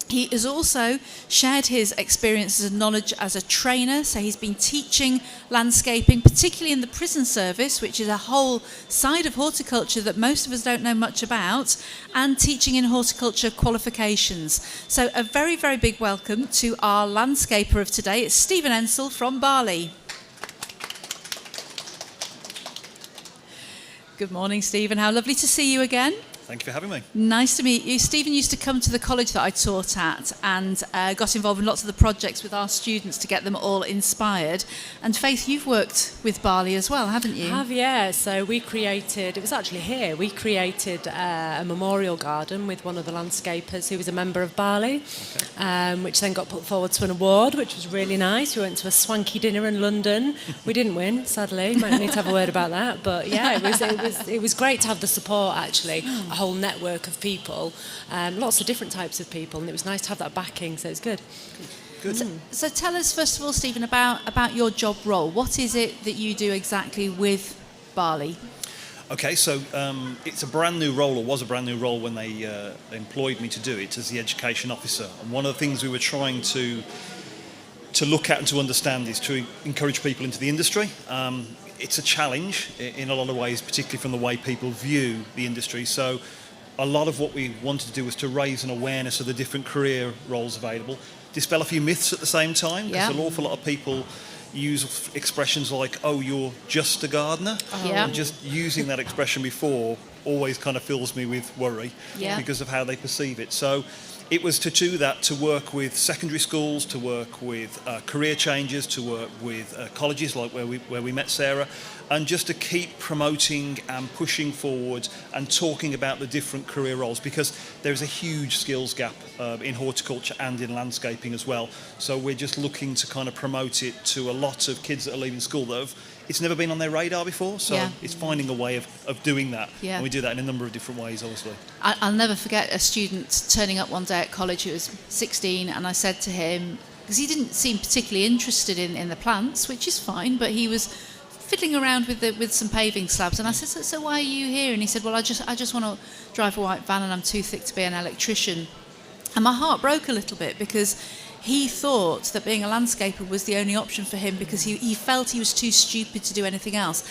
He has also shared his experiences and knowledge as a trainer, so he's been teaching landscaping, particularly in the prison service, which is a whole side of horticulture that most of us don't know much about, and teaching in horticulture qualifications. So a very, very big welcome to our landscaper of today. It's Stephen Ensel from Barley. Good morning, Stephen. How lovely to see you again. Thank you for having me. Nice to meet you. Stephen used to come to the college that I taught at and got involved in lots of the projects with our students to get them all inspired. And Faith, you've worked with Barley as well, haven't you? I have, yeah. So we created a memorial garden with one of the landscapers who was a member of Barley, which then got put forward to an award, which was really nice. We went to a swanky dinner in London. We didn't win, sadly. Might need to have a word about that. But yeah, it was great to have the support, actually. A whole network of people, lots of different types of people, and it was nice to have that backing, so it's good. So tell us first of all, Stephen, about your job role. What is it that you do exactly with Barley? Okay, so it's a brand new role, or was a brand new role when they employed me to do it as the education officer. And one of the things we were trying to look at and to understand is to encourage people into the industry. It's a challenge in a lot of ways, particularly from the way people view the industry. So a lot of what we wanted to do was to raise an awareness of the different career roles available, dispel a few myths at the same time, because an awful lot of people use expressions like, oh, you're just a gardener. And just using that expression before always kind of fills me with worry because of how they perceive it. So it was to do that, to work with secondary schools, to work with career changes, to work with colleges like where we met Sarah, and just to keep promoting and pushing forward and talking about the different career roles, because there's a huge skills gap in horticulture and in landscaping as well. So we're just looking to kind of promote it to a lot of kids that are leaving school that it's never been on their radar before, so it's finding a way of doing that. And we do that in a number of different ways, obviously. I'll never forget a student turning up one day at college who was 16, and I said to him, because he didn't seem particularly interested in the plants, which is fine, but he was fiddling around with some paving slabs, and I said, so why are you here? And he said, well, I just want to drive a white van and I'm too thick to be an electrician. And my heart broke a little bit, because he thought that being a landscaper was the only option for him, because he felt he was too stupid to do anything else.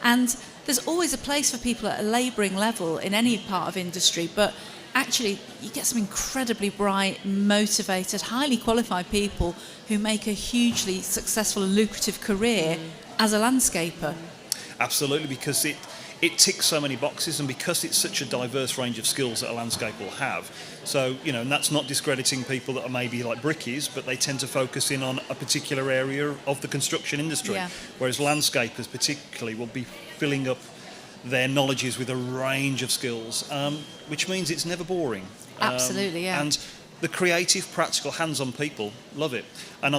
And there's always a place for people at a labouring level in any part of industry, but actually you get some incredibly bright, motivated, highly qualified people who make a hugely successful and lucrative career as a landscaper. Absolutely, because it ticks so many boxes, and because it's such a diverse range of skills that a landscaper will have. So, and that's not discrediting people that are maybe like brickies, but they tend to focus in on a particular area of the construction industry. Whereas landscapers particularly will be filling up their knowledges with a range of skills, which means it's never boring. Absolutely, And the creative, practical, hands-on people love it. And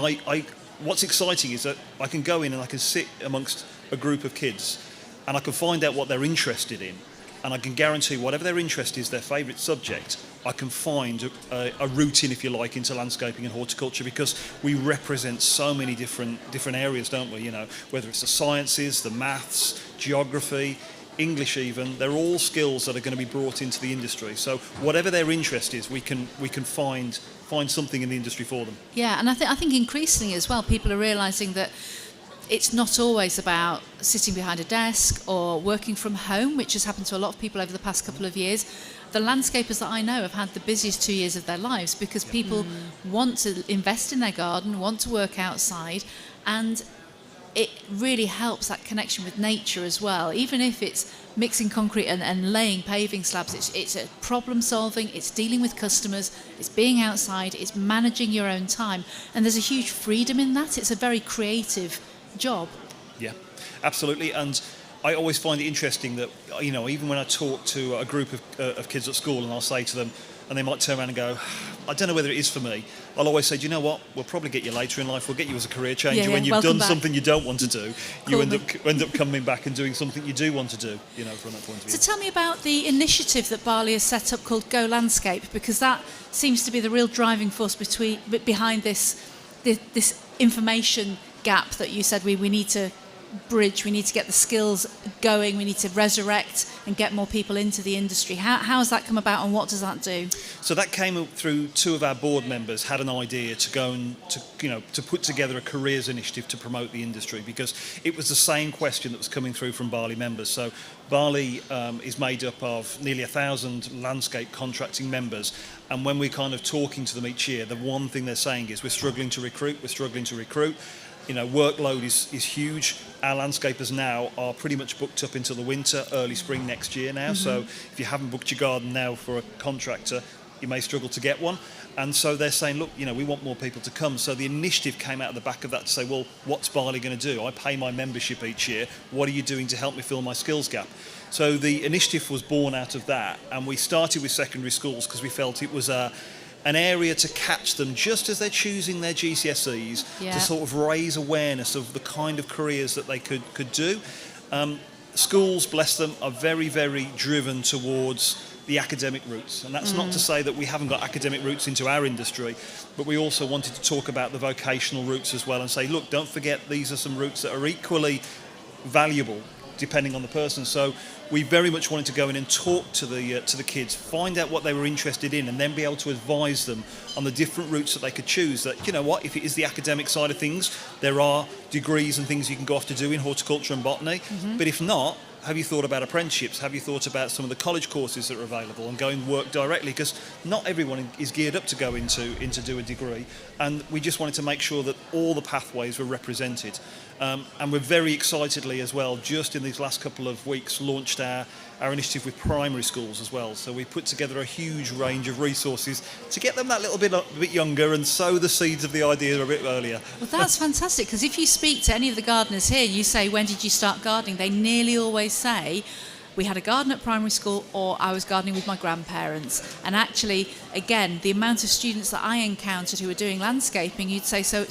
what's exciting is that I can go in and I can sit amongst a group of kids and I can find out what they're interested in. and I can guarantee whatever their interest is, their favourite subject, I can find a route in, if you like, into landscaping and horticulture, because we represent so many different areas, don't we? You know, whether it's the sciences, the maths, geography, English even, they're all skills that are going to be brought into the industry. So whatever their interest is, we can find something in the industry for them. Yeah, and I think increasingly as well, people are realising that it's not always about sitting behind a desk or working from home, which has happened to a lot of people over the past couple of years. The landscapers that I know have had the busiest 2 years of their lives because people want to invest in their garden, want to work outside, and it really helps that connection with nature as well. Even if it's mixing concrete and laying paving slabs, it's a problem solving, it's dealing with customers, it's being outside, it's managing your own time, and there's a huge freedom in that. It's a very creative job. Yeah, absolutely. And I always find it interesting that, you know, even when I talk to a group of kids at school and I'll say to them, and they might turn around and go, I don't know whether it is for me, I'll always say, do you know what, we'll probably get you later in life, we'll get you as a career changer. When you've done something you don't want to do, you end up coming back and doing something you do want to do, you know, from that point of view. So tell me about the initiative that Barley has set up called Go Landscape, because that seems to be the real driving force behind this information gap that you said we need to bridge, we need to get the skills going, we need to resurrect and get more people into the industry. How has that come about, and what does that do? So that came up through two of our board members had an idea to go and to put together a careers initiative to promote the industry, because it was the same question that was coming through from Barley members. So Barley is made up of nearly 1,000 landscape contracting members, and when we're kind of talking to them each year, the one thing they're saying is we're struggling to recruit. You know, workload is huge. Our landscapers now are pretty much booked up until the winter, early spring next year now. So if you haven't booked your garden now for a contractor, you may struggle to get one. And so they're saying, look, you know, we want more people to come. So the initiative came out of the back of that to say, well, what's Barley going to do? I pay my membership each year. What are you doing to help me fill my skills gap? So the initiative was born out of that. And we started with secondary schools because we felt it was an area to catch them just as they're choosing their GCSEs, to sort of raise awareness of the kind of careers that they could do. Schools, bless them, are very, very driven towards the academic routes. And that's not to say that we haven't got academic routes into our industry, but we also wanted to talk about the vocational routes as well and say, look, don't forget these are some routes that are equally valuable depending on the person. So we very much wanted to go in and talk to the kids, find out what they were interested in, and then be able to advise them on the different routes that they could choose. That, you know what, if it is the academic side of things, there are degrees and things you can go off to do in horticulture and botany. But if not, have you thought about apprenticeships? Have you thought about some of the college courses that are available and go and work directly? Because not everyone is geared up to go into do a degree, and we just wanted to make sure that all the pathways were represented. And we're very excitedly as well, just in these last couple of weeks, launched our initiative with primary schools as well. So we put together a huge range of resources to get them that little bit younger and sow the seeds of the idea a bit earlier. Well, that's fantastic, because if you speak to any of the gardeners here, you say, when did you start gardening? They nearly always say, we had a garden at primary school, or I was gardening with my grandparents. And actually, again, the amount of students that I encountered who were doing landscaping, you'd say, so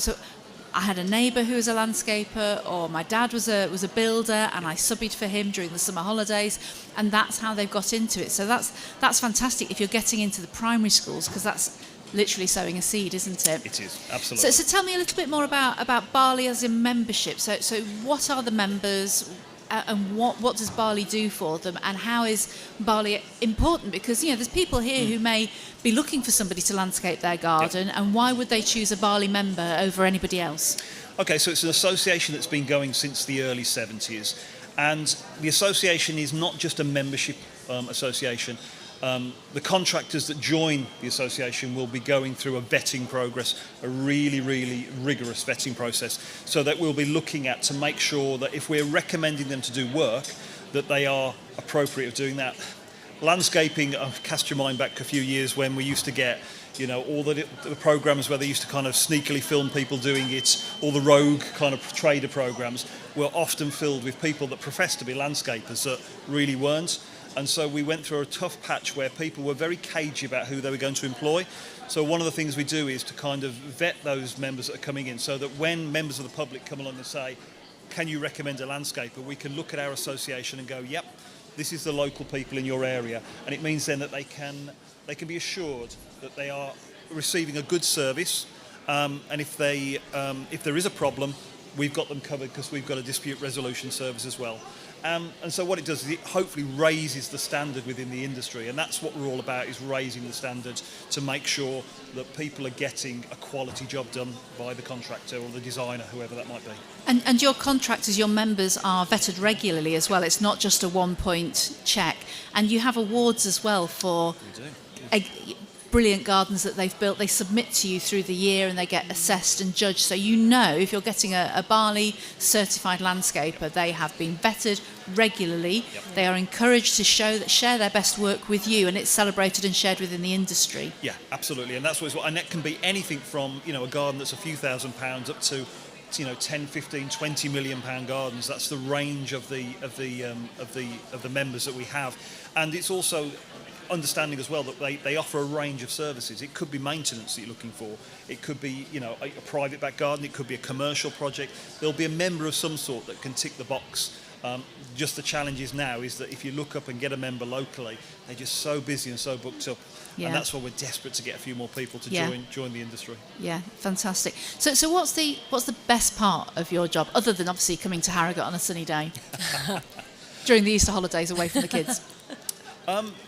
I had a neighbour who was a landscaper, or my dad was a builder, and I subbed for him during the summer holidays, and that's how they've got into it. So that's fantastic if you're getting into the primary schools, because that's literally sowing a seed, isn't it? It is, absolutely. So tell me a little bit more about Barley as a membership. So what are the members? And what does Barley do for them, and how is Barley important? Because, you know, there's people here who may be looking for somebody to landscape their garden, and why would they choose a Barley member over anybody else? Okay, so it's an association that's been going since the early 70s, and the association is not just a membership association. The contractors that join the association will be going through a vetting process, a really, really rigorous vetting process, so that we'll be looking at to make sure that if we're recommending them to do work, that they are appropriate of doing that. Landscaping, cast your mind back a few years when we used to get, you know, all the programs where they used to kind of sneakily film people doing it, all the rogue kind of trader programs were often filled with people that professed to be landscapers that really weren't. And so we went through a tough patch where people were very cagey about who they were going to employ. So one of the things we do is to kind of vet those members that are coming in, so that when members of the public come along and say, can you recommend a landscaper, we can look at our association and go, yep, this is the local people in your area, and it means then that they can be assured that they are receiving a good service, and if there is a problem, we've got them covered because we've got a dispute resolution service as well. And so what it does is it hopefully raises the standard within the industry, and that's what we're all about, is raising the standard to make sure that people are getting a quality job done by the contractor or the designer, whoever that might be. And your contractors, your members are vetted regularly as well. It's not just a one-point check. And you have awards as well for brilliant gardens that they've built. They submit to you through the year and they get assessed and judged. So you know if you're getting a Barley certified landscaper, they have been vetted regularly. Yep. They are encouraged to share their best work with you, and it's celebrated and shared within the industry. Yeah, absolutely. And that's what and that can be anything from, a garden that's a few £1,000s up to 10, 15, 20 million pound gardens. That's the range of the members that we have. And it's also understanding as well that they offer a range of services. It could be maintenance that you're looking for. It could be, a private back garden. It could be a commercial project. There'll be a member of some sort that can tick the box. Just the challenge is now is that if you look up and get a member locally, they're just so busy and so booked up. Yeah. And that's why we're desperate to get a few more people to join the industry. Yeah, fantastic. So what's the best part of your job, other than obviously coming to Harrogate on a sunny day during the Easter holidays away from the kids?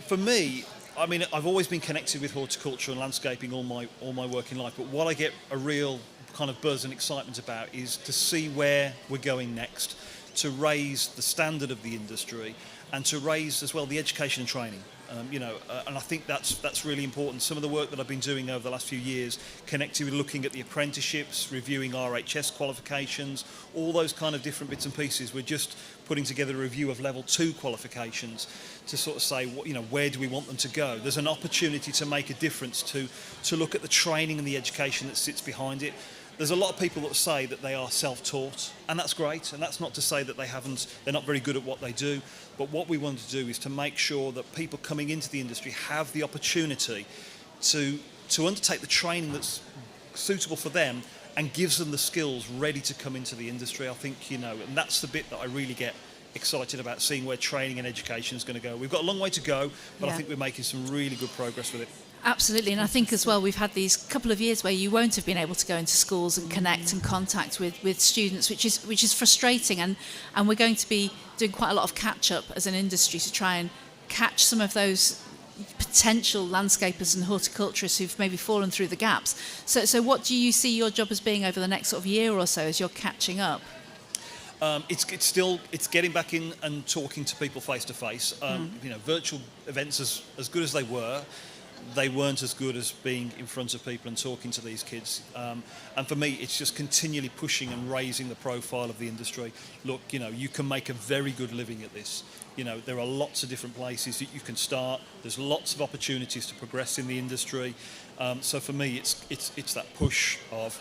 For me, I've always been connected with horticulture and landscaping all my working life. But what I get a real kind of buzz and excitement about is to see where we're going next, to raise the standard of the industry, and to raise as well the education and training. And I think that's really important. Some of the work that I've been doing over the last few years, connected with looking at the apprenticeships, reviewing RHS qualifications, all those kind of different bits and pieces. We're just putting together a review of level 2 qualifications to sort of say, where do we want them to go? There's an opportunity to make a difference, to look at the training and the education that sits behind it. There's a lot of people that say that they are self-taught, and that's great, and that's not to say that they're not very good at what they do, but what we want to do is to make sure that people coming into the industry have the opportunity to undertake the training that's suitable for them and gives them the skills ready to come into the industry. I think, and that's the bit that I really get excited about, seeing where training and education is going to go. We've got a long way to go, but I think we're making some really good progress with it. Absolutely, and I think as well we've had these couple of years where you won't have been able to go into schools and connect and contact with students, which is frustrating, and we're going to be doing quite a lot of catch up as an industry to try and catch some of those potential landscapers and horticulturists who've maybe fallen through the gaps. So what do you see your job as being over the next sort of year or so as you're catching up? It's getting back in and talking to people face to face. Virtual events as good as they weren't as good as being in front of people and talking to these kids. And for me, it's just continually pushing and raising the profile of the industry. Look, you can make a very good living at this. There are lots of different places that you can start. There's lots of opportunities to progress in the industry. So for me, it's that push of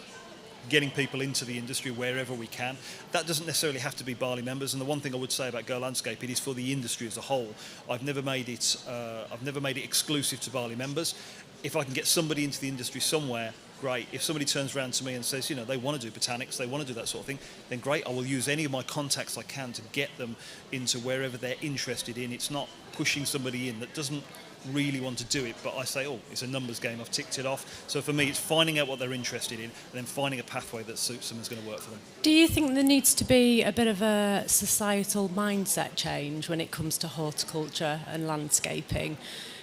getting people into the industry wherever we can. That doesn't necessarily have to be Barley members, and the one thing I would say about Go Landscape, it is for the industry as a whole. I've never made it exclusive to Barley members. If I can get somebody into the industry somewhere, great. If somebody turns around to me and says, they want to do botanics, they want to do that sort of thing, then great. I will use any of my contacts I can to get them into wherever they're interested in. It's not pushing somebody in that doesn't really want to do it, but I say, it's a numbers game, I've ticked it off. So for me, it's finding out what they're interested in and then finding a pathway that suits them and is going to work for them. Do you think there needs to be a bit of a societal mindset change when it comes to horticulture and landscaping?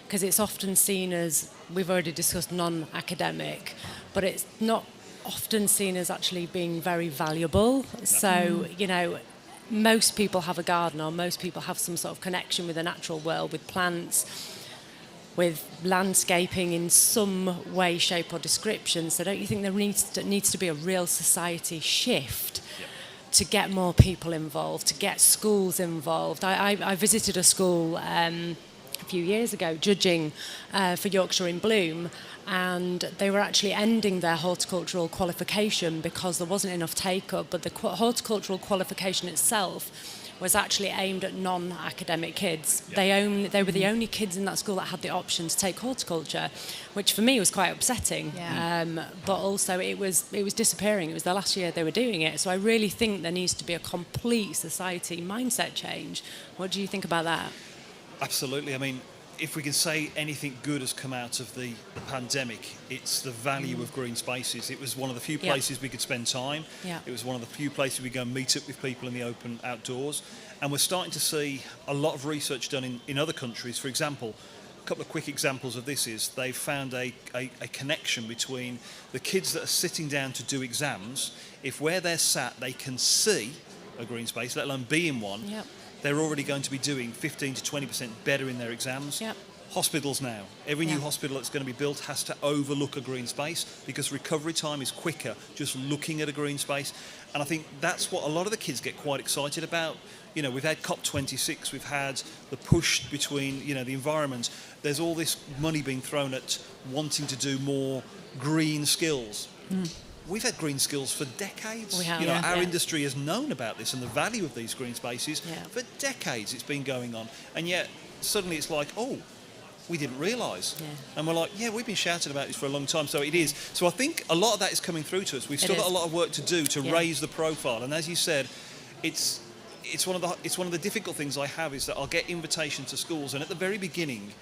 Because it's often seen as, we've already discussed, non-academic, but it's not often seen as actually being very valuable. No. So, most people have a garden, or most people have some sort of connection with the natural world, with plants, with landscaping in some way, shape or description. So don't you think there needs to be a real society shift to get more people involved, to get schools involved? I visited a school a few years ago, judging for Yorkshire in Bloom, and they were actually ending their horticultural qualification because there wasn't enough take-up, but the horticultural qualification itself was actually aimed at non-academic kids. Yeah. They were the only kids in that school that had the option to take horticulture, which for me was quite upsetting. Yeah. But also it was disappearing. It was the last year they were doing it. So I really think there needs to be a complete society mindset change. What do you think about that? Absolutely. I mean, if we can say anything good has come out of the pandemic, it's the value of green spaces. It was one of the few Yeah. places we could spend time. Yeah. It was one of the few places we go and meet up with people in the open outdoors. And we're starting to see a lot of research done in other countries. For example, a couple of quick examples of this is they've found a connection between the kids that are sitting down to do exams. If where they're sat they can see a green space, let alone be in one, Yep. they're already going to be doing 15 to 20% better in their exams. Yep. Hospitals now. Every new Yeah. hospital that's going to be built has to overlook a green space because recovery time is quicker just looking at a green space. And I think that's what a lot of the kids get quite excited about. You know, we've had COP26, we've had the push between, you know, the environment. There's all this money being thrown at wanting to do more green skills. We've had green skills for decades. We have, you know, yeah. our Yeah. industry has known about this and the value of these green spaces Yeah. for decades. It's been going on, and yet suddenly it's like, oh, we didn't realise. Yeah. And we're like, yeah, we've been shouting about this for a long time. So it is. So I think a lot of that is coming through to us. We've still It got is. a lot of work to do to Yeah. raise the profile. And as you said, it's one of the difficult things I have is that I'll get invitations to schools, and at the very beginning,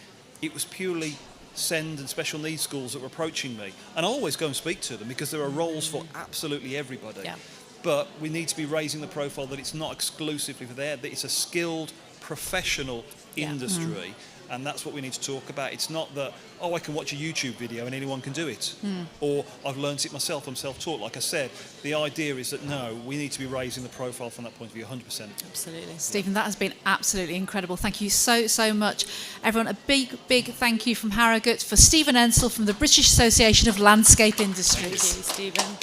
it was purely SEND and special needs schools that were approaching me, and I always go and speak to them because there are roles for absolutely everybody. Yeah. But we need to be raising the profile that it's not exclusively for there, that it's a skilled professional Yeah. industry. And that's what we need to talk about. It's not that, oh, I can watch a YouTube video and anyone can do it. Or I've learnt it myself, I'm self-taught. Like I said, the idea is that, no, we need to be raising the profile from that point of view 100%. Absolutely. Stephen, that has been absolutely incredible. Thank you so much. Everyone, a big thank you from Harrogate for Stephen Ensel from the British Association of Landscape Thank Industries. you, Stephen.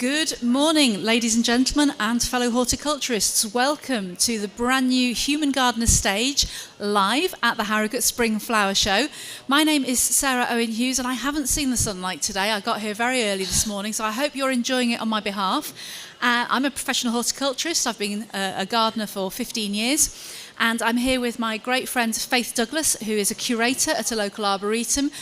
Good morning, ladies and gentlemen and fellow horticulturists. Welcome to the brand new Human Gardener stage, live at the Harrogate Spring Flower Show. My name is Sarah Owen Hughes, and I haven't seen the sunlight today. I got here very early this morning, so I hope you're enjoying it on my behalf. I'm a professional horticulturist. I've been a gardener for 15 years. And I'm here with my great friend Faith Douglas, who is a curator at a local arboretum.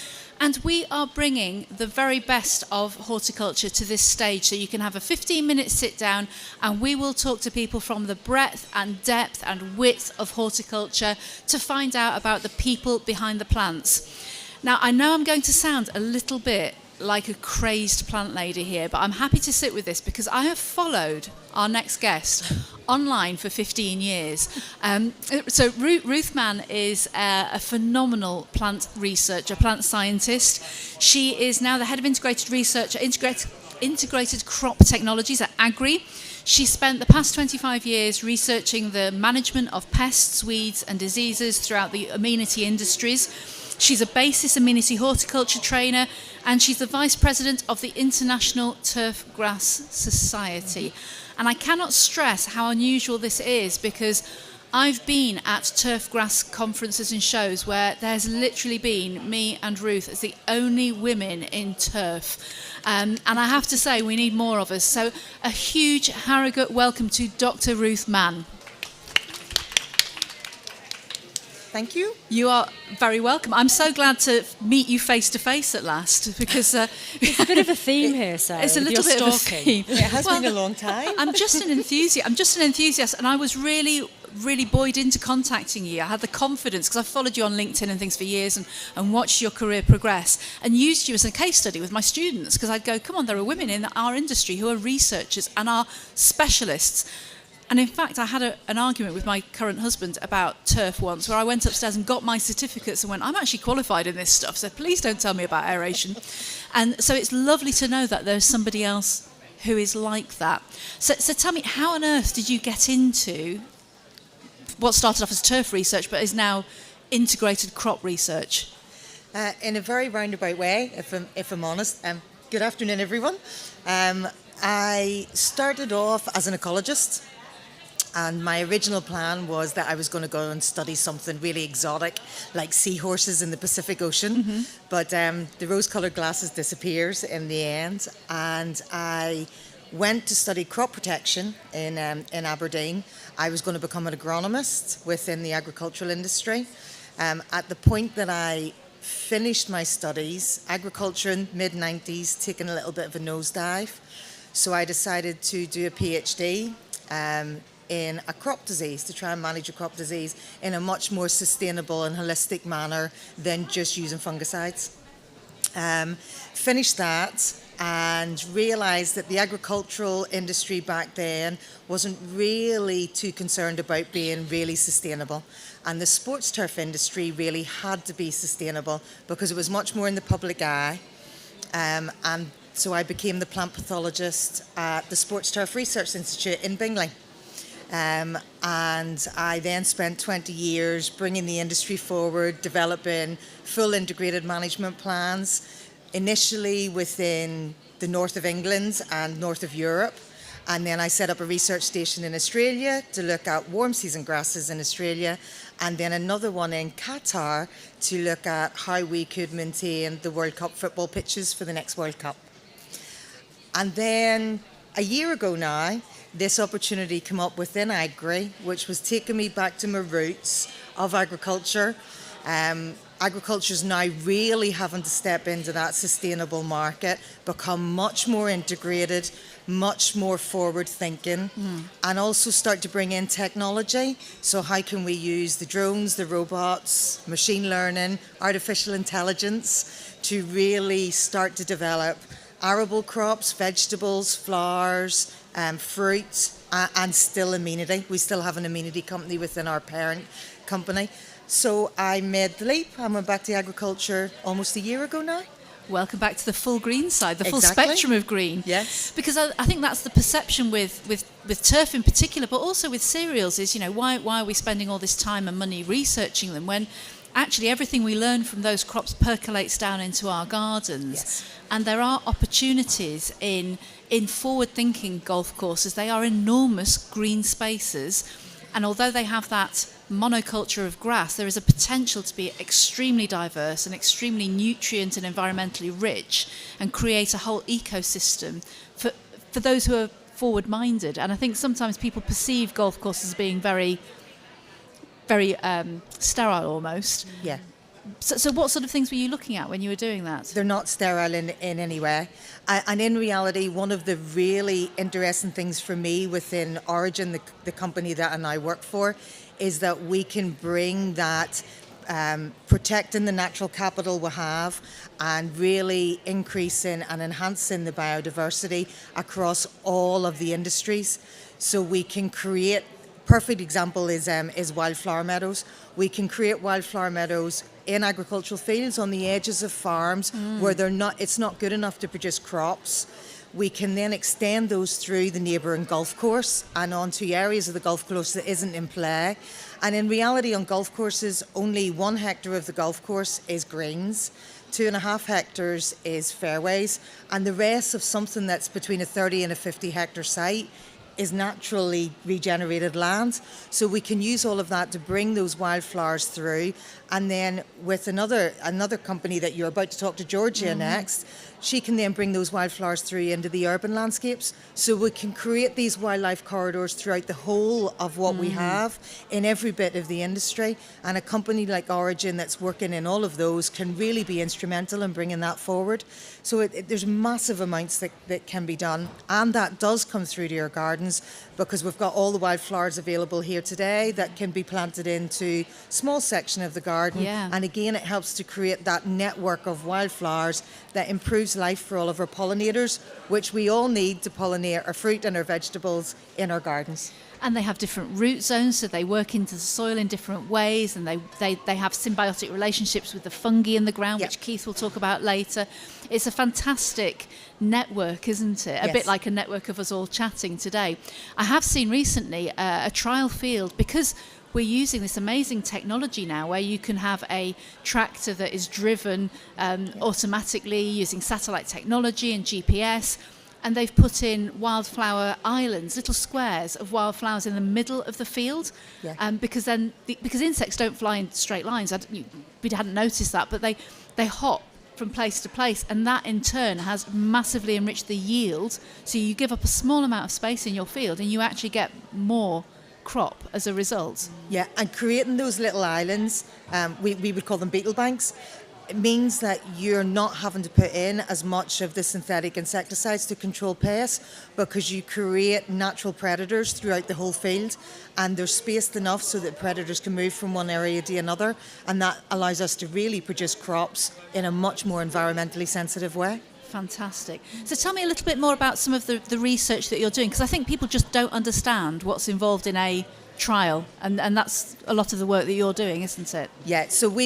And we are bringing the very best of horticulture to this stage, so you can have a 15-minute sit down and we will talk to people from the breadth and depth and width of horticulture to find out about the people behind the plants. Now, I know I'm going to sound a little bit like a crazed plant lady here, but I'm happy to sit with this because I have followed our next guest online for 15 years. So Ruth Mann is a phenomenal plant researcher, plant scientist. She is now the head of integrated research at Integrated Crop Technologies at Agri. She spent the past 25 years researching the management of pests, weeds and diseases throughout the amenity industries. She's a basis amenity horticulture trainer, and she's the vice president of the International Turf Grass Society. And I cannot stress how unusual this is, because I've been at turf grass conferences and shows where there's literally been me and Ruth as the only women in turf. And I have to say, we need more of us. So a huge Harrogate welcome to Dr. Ruth Mann. Thank you. You are very welcome. I'm so glad to meet you face to face at last, because It's a bit of a theme here, Sarah. it's a little bit of a theme. It has been a long time. I'm just an enthusiast, and I was really buoyed into contacting you. I had the confidence because I've followed you on LinkedIn and things for years, and watched your career progress, and used you as a case study with my students, because I'd go, come on, there are women in our industry who are researchers and are specialists. And in fact, I had an argument with my current husband about turf once, where I went upstairs and got my certificates and went, I'm actually qualified in this stuff, so please don't tell me about aeration. And so it's lovely to know that there's somebody else who is like that. So tell me, how on earth did you get into what started off as turf research but is now integrated crop research? In a very roundabout way, if I'm honest. Good afternoon, everyone. I started off as an ecologist. And my original plan was that I was going to go and study something really exotic, like seahorses in the Pacific Ocean. Mm-hmm. But the rose-coloured glasses disappears in the end. And I went to study crop protection in Aberdeen. I was going to become an agronomist within the agricultural industry. At the point that I finished my studies, agriculture in mid-90s, taken a little bit of a nosedive. So I decided to do a PhD in a crop disease, to try and manage a crop disease in a much more sustainable and holistic manner than just using fungicides. Finished that and realised that the agricultural industry back then wasn't really too concerned about being really sustainable. And the sports turf industry really had to be sustainable because it was much more in the public eye. And so I became the plant pathologist at the Sports Turf Research Institute in Bingley. And I then spent 20 years bringing the industry forward, developing full integrated management plans, initially within the north of England and north of Europe. And then I set up a research station in Australia to look at warm season grasses in Australia, and then another one in Qatar to look at how we could maintain the World Cup football pitches for the next World Cup. And then a year ago now, this opportunity came up within Agri, which was taking me back to my roots of agriculture. Agriculture is now really having to step into that sustainable market, become much more integrated, much more forward thinking, and also start to bring in technology. So how can we use the drones, the robots, machine learning, artificial intelligence to really start to develop arable crops, vegetables, flowers, fruit, and still amenity. We still have an amenity company within our parent company. So I made the leap. I went back to agriculture almost a year ago now. Welcome back to the full green side, the full Exactly. spectrum of green. Yes. Because I think that's the perception with turf in particular, but also with cereals is, why are we spending all this time and money researching them when actually everything we learn from those crops percolates down into our gardens. Yes. And there are opportunities in in forward-thinking golf courses, they are enormous green spaces. And although they have that monoculture of grass, there is a potential to be extremely diverse and extremely nutrient and environmentally rich and create a whole ecosystem for those who are forward-minded. And I think sometimes people perceive golf courses as being very, very sterile almost. Yeah. So what sort of things were you looking at when you were doing that? They're not sterile in any way. And in reality, one of the really interesting things for me within Origin, the company that I now work for, is that we can bring that protecting the natural capital we have and really increasing and enhancing the biodiversity across all of the industries. So we can create, perfect example is wildflower meadows. We can create wildflower meadows in agricultural fields on the edges of farms where it's not good enough to produce crops. We can then extend those through the neighbouring golf course and onto areas of the golf course that isn't in play. And in reality, on golf courses, only 1 hectare of the golf course is greens, 2.5 hectares is fairways, and the rest of something that's between a 30 and a 50 hectare site is naturally regenerated land. So we can use all of that to bring those wildflowers through. And then with another company that you're about to talk to, Georgia, next, she can then bring those wildflowers through into the urban landscapes. So we can create these wildlife corridors throughout the whole of what we have in every bit of the industry. And a company like Origin that's working in all of those can really be instrumental in bringing that forward. So there's massive amounts that can be done. And that does come through to your gardens because we've got all the wildflowers available here today that can be planted into small section of the garden. Yeah. And again, it helps to create that network of wildflowers that improves life for all of our pollinators, which we all need to pollinate our fruit and our vegetables in our gardens. And they have different root zones, so they work into the soil in different ways, and they have symbiotic relationships with the fungi in the ground, which Keith will talk about later. It's a fantastic network, isn't it? A bit like a network of us all chatting today. I have seen recently a trial field, because we're using this amazing technology now where you can have a tractor that is driven automatically using satellite technology and GPS. And they've put in wildflower islands, little squares of wildflowers in the middle of the field, because insects don't fly in straight lines. We hadn't noticed that, but they hop from place to place, and that in turn has massively enriched the yield. So you give up a small amount of space in your field, and you actually get more crop as a result. Yeah, and creating those little islands, we would call them beetle banks. It means that you're not having to put in as much of the synthetic insecticides to control pests because you create natural predators throughout the whole field, and they're spaced enough so that predators can move from one area to another, and that allows us to really produce crops in a much more environmentally sensitive way. Fantastic. So tell me a little bit more about some of the research that you're doing, because I think people just don't understand what's involved in a trial, and that's a lot of the work that you're doing, isn't it? Yeah, so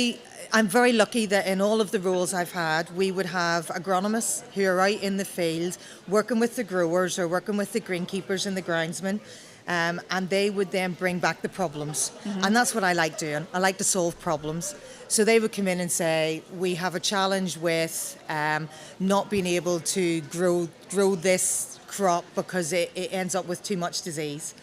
I'm very lucky that in all of the roles I've had, we would have agronomists who are out in the field working with the growers or working with the greenkeepers and the groundsmen, and they would then bring back the problems. And that's what I like doing. I like to solve problems. So they would come in and say, we have a challenge with not being able to grow this crop because it ends up with too much disease.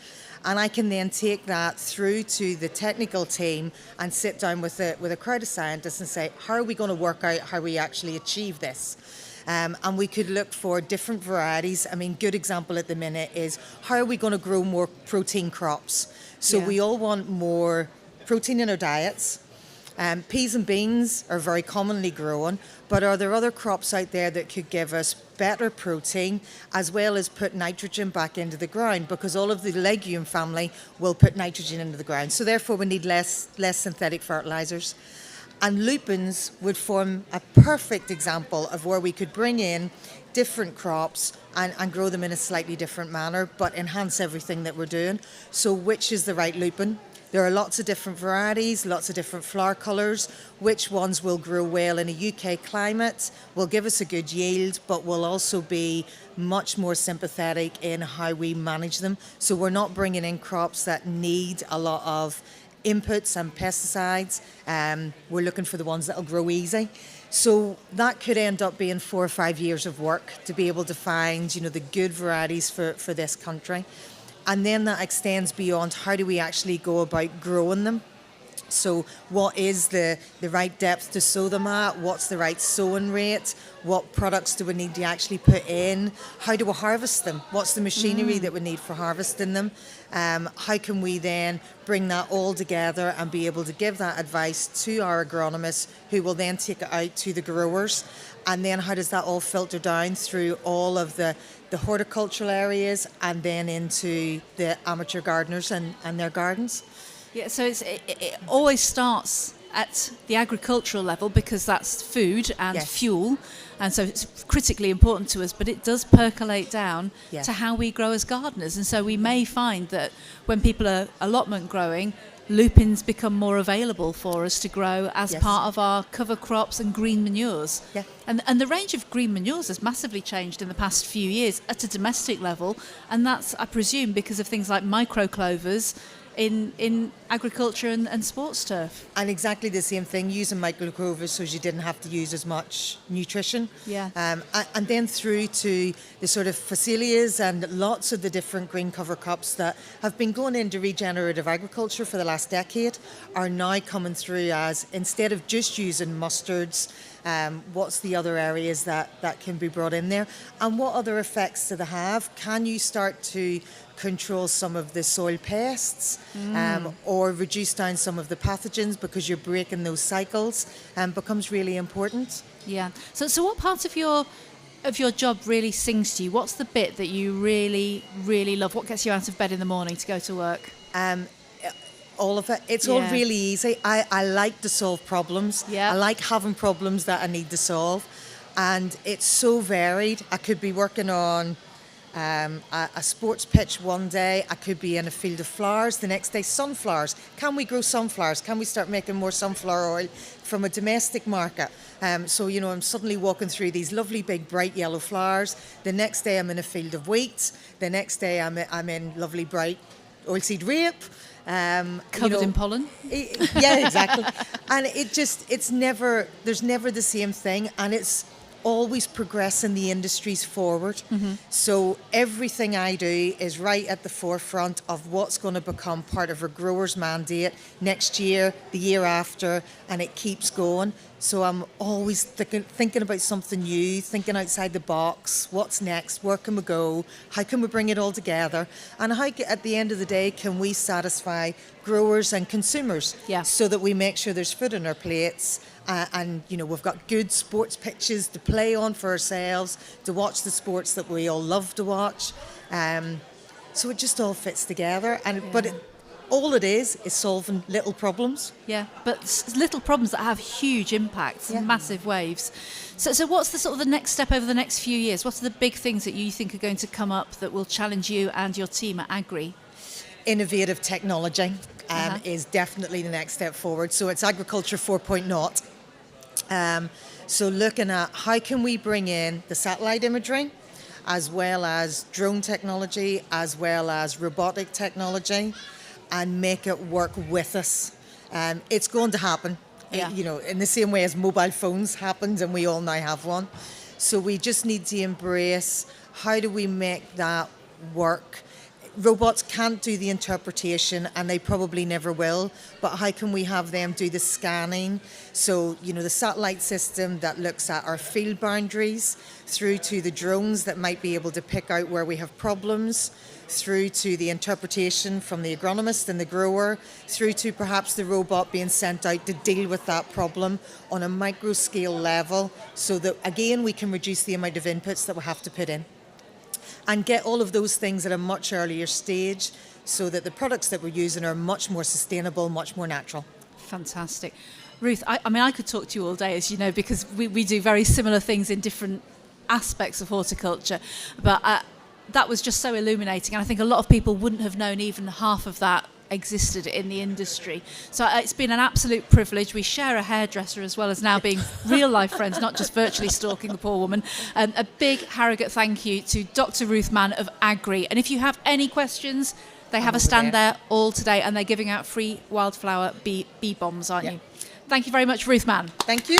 And I can then take that through to the technical team and sit down with a crowd of scientists and say, how are we going to work out how we actually achieve this? And we could look for different varieties. I mean, good example at the minute is how are we going to grow more protein crops? So we all want more protein in our diets. Peas and beans are very commonly grown, but are there other crops out there that could give us better protein as well as put nitrogen back into the ground? Because all of the legume family will put nitrogen into the ground. So therefore we need less synthetic fertilizers. And lupins would form a perfect example of where we could bring in different crops and grow them in a slightly different manner, but enhance everything that we're doing. So which is the right lupin? There are lots of different varieties, lots of different flower colours. Which ones will grow well in a UK climate, will give us a good yield, but will also be much more sympathetic in how we manage them. So we're not bringing in crops that need a lot of inputs and pesticides. We're looking for the ones that will grow easy. So that could end up being 4 or 5 years of work to be able to find, the good varieties for this country. And then that extends beyond how do we actually go about growing them. So what is the right depth to sow them at? What's the right sowing rate? What products do we need to actually put in? How do we harvest them? What's the machinery that we need for harvesting them? How can we then bring that all together and be able to give that advice to our agronomists, who will then take it out to the growers? And then how does that all filter down through all of the horticultural areas and then into the amateur gardeners and their gardens? Yeah, so it always starts at the agricultural level because that's food and Yes. fuel, and so it's critically important to us, but it does percolate down Yeah. to how we grow as gardeners. And so we may find that when people are allotment growing, lupins become more available for us to grow as Yes. part of our cover crops and green manures. Yeah. And the range of green manures has massively changed in the past few years at a domestic level, and that's, I presume, because of things like microclovers in agriculture and sports turf. And exactly the same thing, using microclovers so you didn't have to use as much nutrition. Yeah. And then through to the sort of phacelias and lots of the different green cover crops that have been going into regenerative agriculture for the last decade are now coming through as, instead of just using mustards, what's the other areas that can be brought in there? And what other effects do they have? Can you start to control some of the soil pests or reduce down some of the pathogens because you're breaking those cycles becomes really important. Yeah. So what part of your job really sings to you? What's the bit that you really, really love? What gets you out of bed in the morning to go to work? All of it. It's all Yeah. really easy. I like to solve problems. Yeah. I like having problems that I need to solve. And it's so varied. I could be working on a sports pitch one day. I could be in a field of flowers. The next day, sunflowers. Can we grow sunflowers? Can we start making more sunflower oil from a domestic market? So, I'm suddenly walking through these lovely big bright yellow flowers. The next day, I'm in a field of wheat. The next day, I'm in lovely bright oilseed rape. Covered in pollen? Yeah, exactly. And there's never the same thing, and it's always progressing the industries forward. So everything I do is right at the forefront of what's going to become part of a grower's mandate next year, the year after, and it keeps going. So I'm always thinking about something new, thinking outside the box. What's next? Where can we go? How can we bring it all together? And how, at the end of the day, can we satisfy growers and consumers so that we make sure there's food on our plates? And we've got good sports pitches to play on for ourselves, to watch the sports that we all love to watch. So it just all fits together. All it is solving little problems. Yeah, but little problems that have huge impacts, massive waves. So what's the sort of the next step over the next few years? What are the big things that you think are going to come up that will challenge you and your team at Agri? Innovative technology is definitely the next step forward. So it's Agriculture 4.0. So looking at how can we bring in the satellite imagery, as well as drone technology, as well as robotic technology, and make it work with us. It's going to happen, in the same way as mobile phones happened, and we all now have one. So we just need to embrace how do we make that work. Robots can't do the interpretation, and they probably never will, but how can we have them do the scanning? So, the satellite system that looks at our field boundaries, through to the drones that might be able to pick out where we have problems, through to the interpretation from the agronomist and the grower, through to perhaps the robot being sent out to deal with that problem on a micro scale level, so that, again, we can reduce the amount of inputs that we have to put in. And get all of those things at a much earlier stage so that the products that we're using are much more sustainable, much more natural. Fantastic. Ruth, I could talk to you all day, as you know, because we do very similar things in different aspects of horticulture. But that was just so illuminating. And I think a lot of people wouldn't have known even half of that existed in the industry. So it's been an absolute privilege. We share a hairdresser as well as now being real life friends, not just virtually stalking the poor woman. A big Harrogate thank you to Dr. Ruth Mann of Agri. And if you have any questions, they have a stand there all today, and they're giving out free wildflower bee bombs, aren't you? Thank you very much, Ruth Mann. Thank you.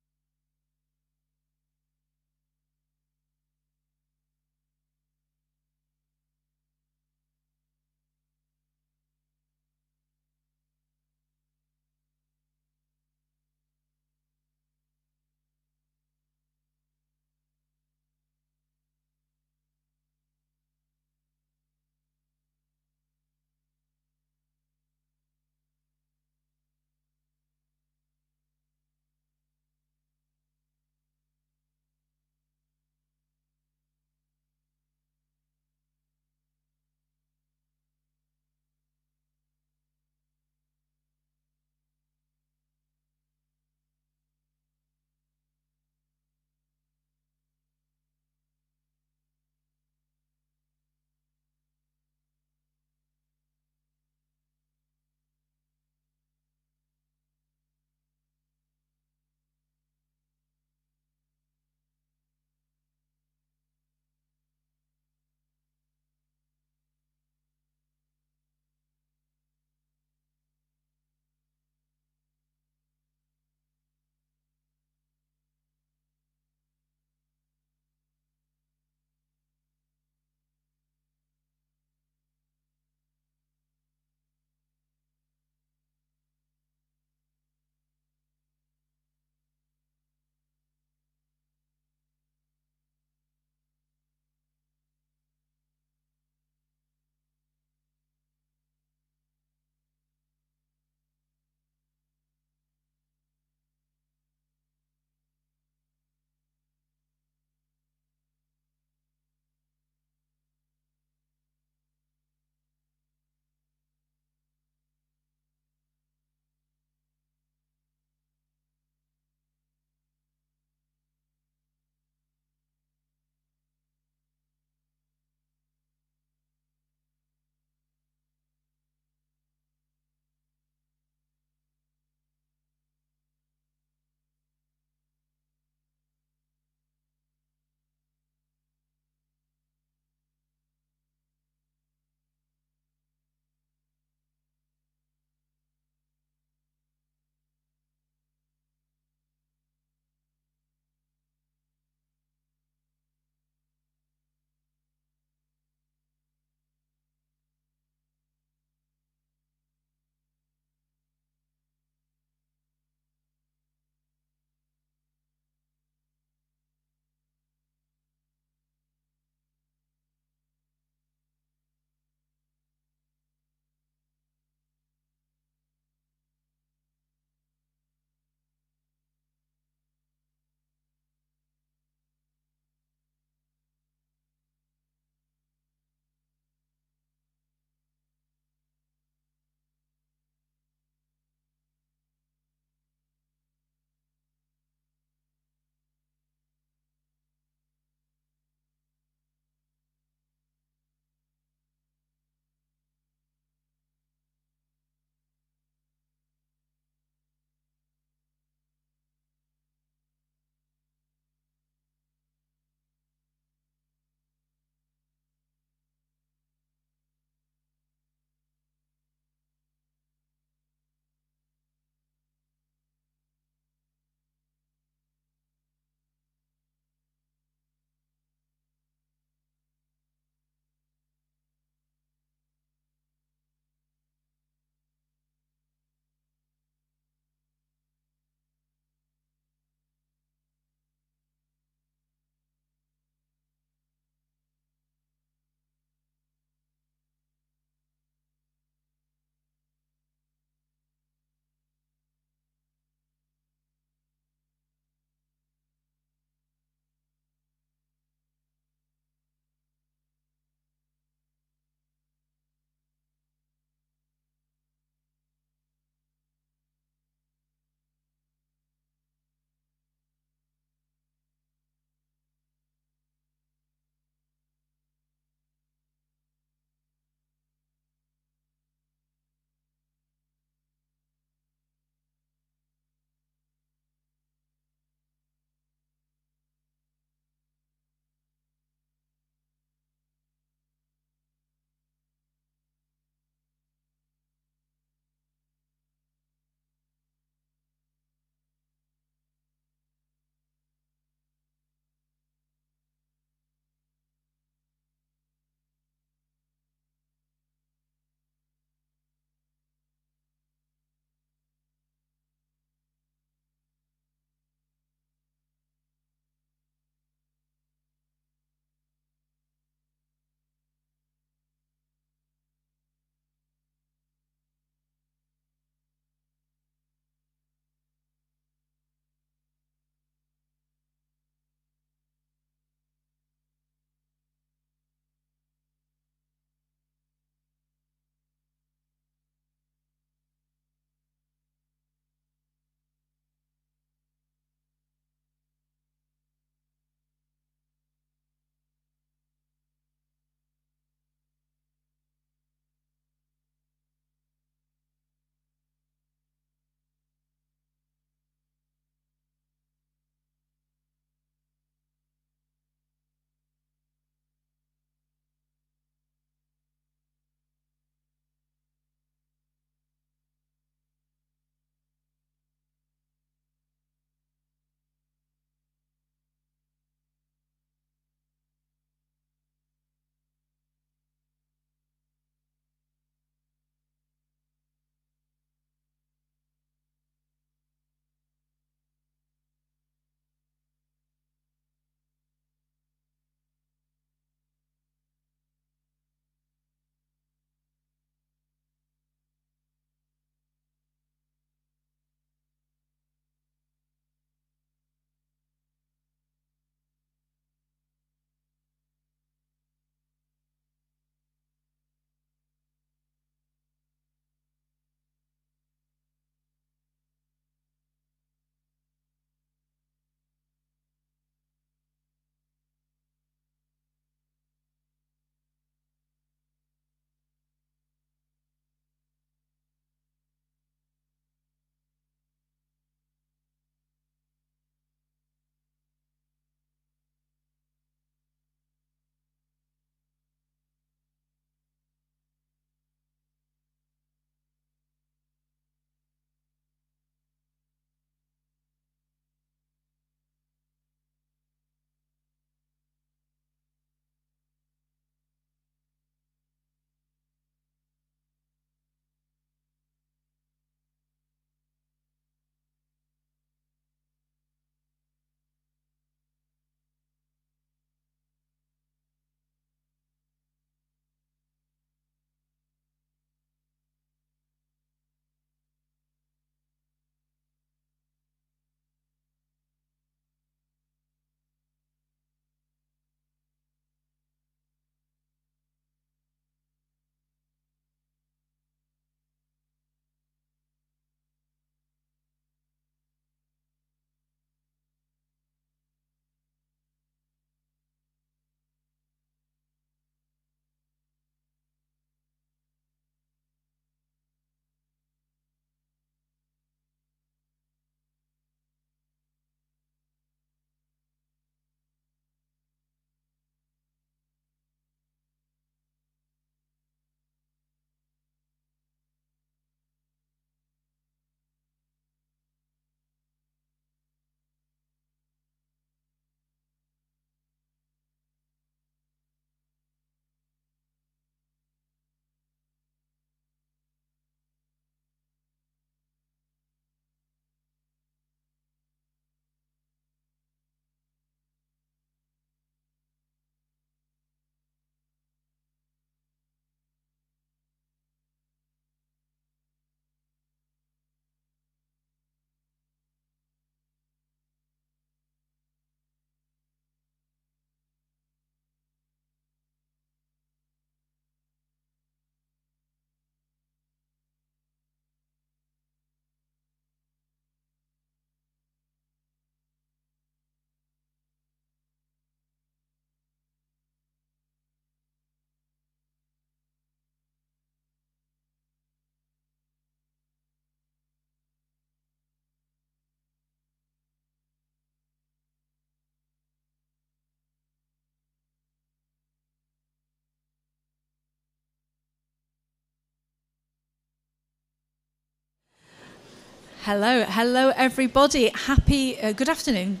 Hello, everybody. Happy good afternoon.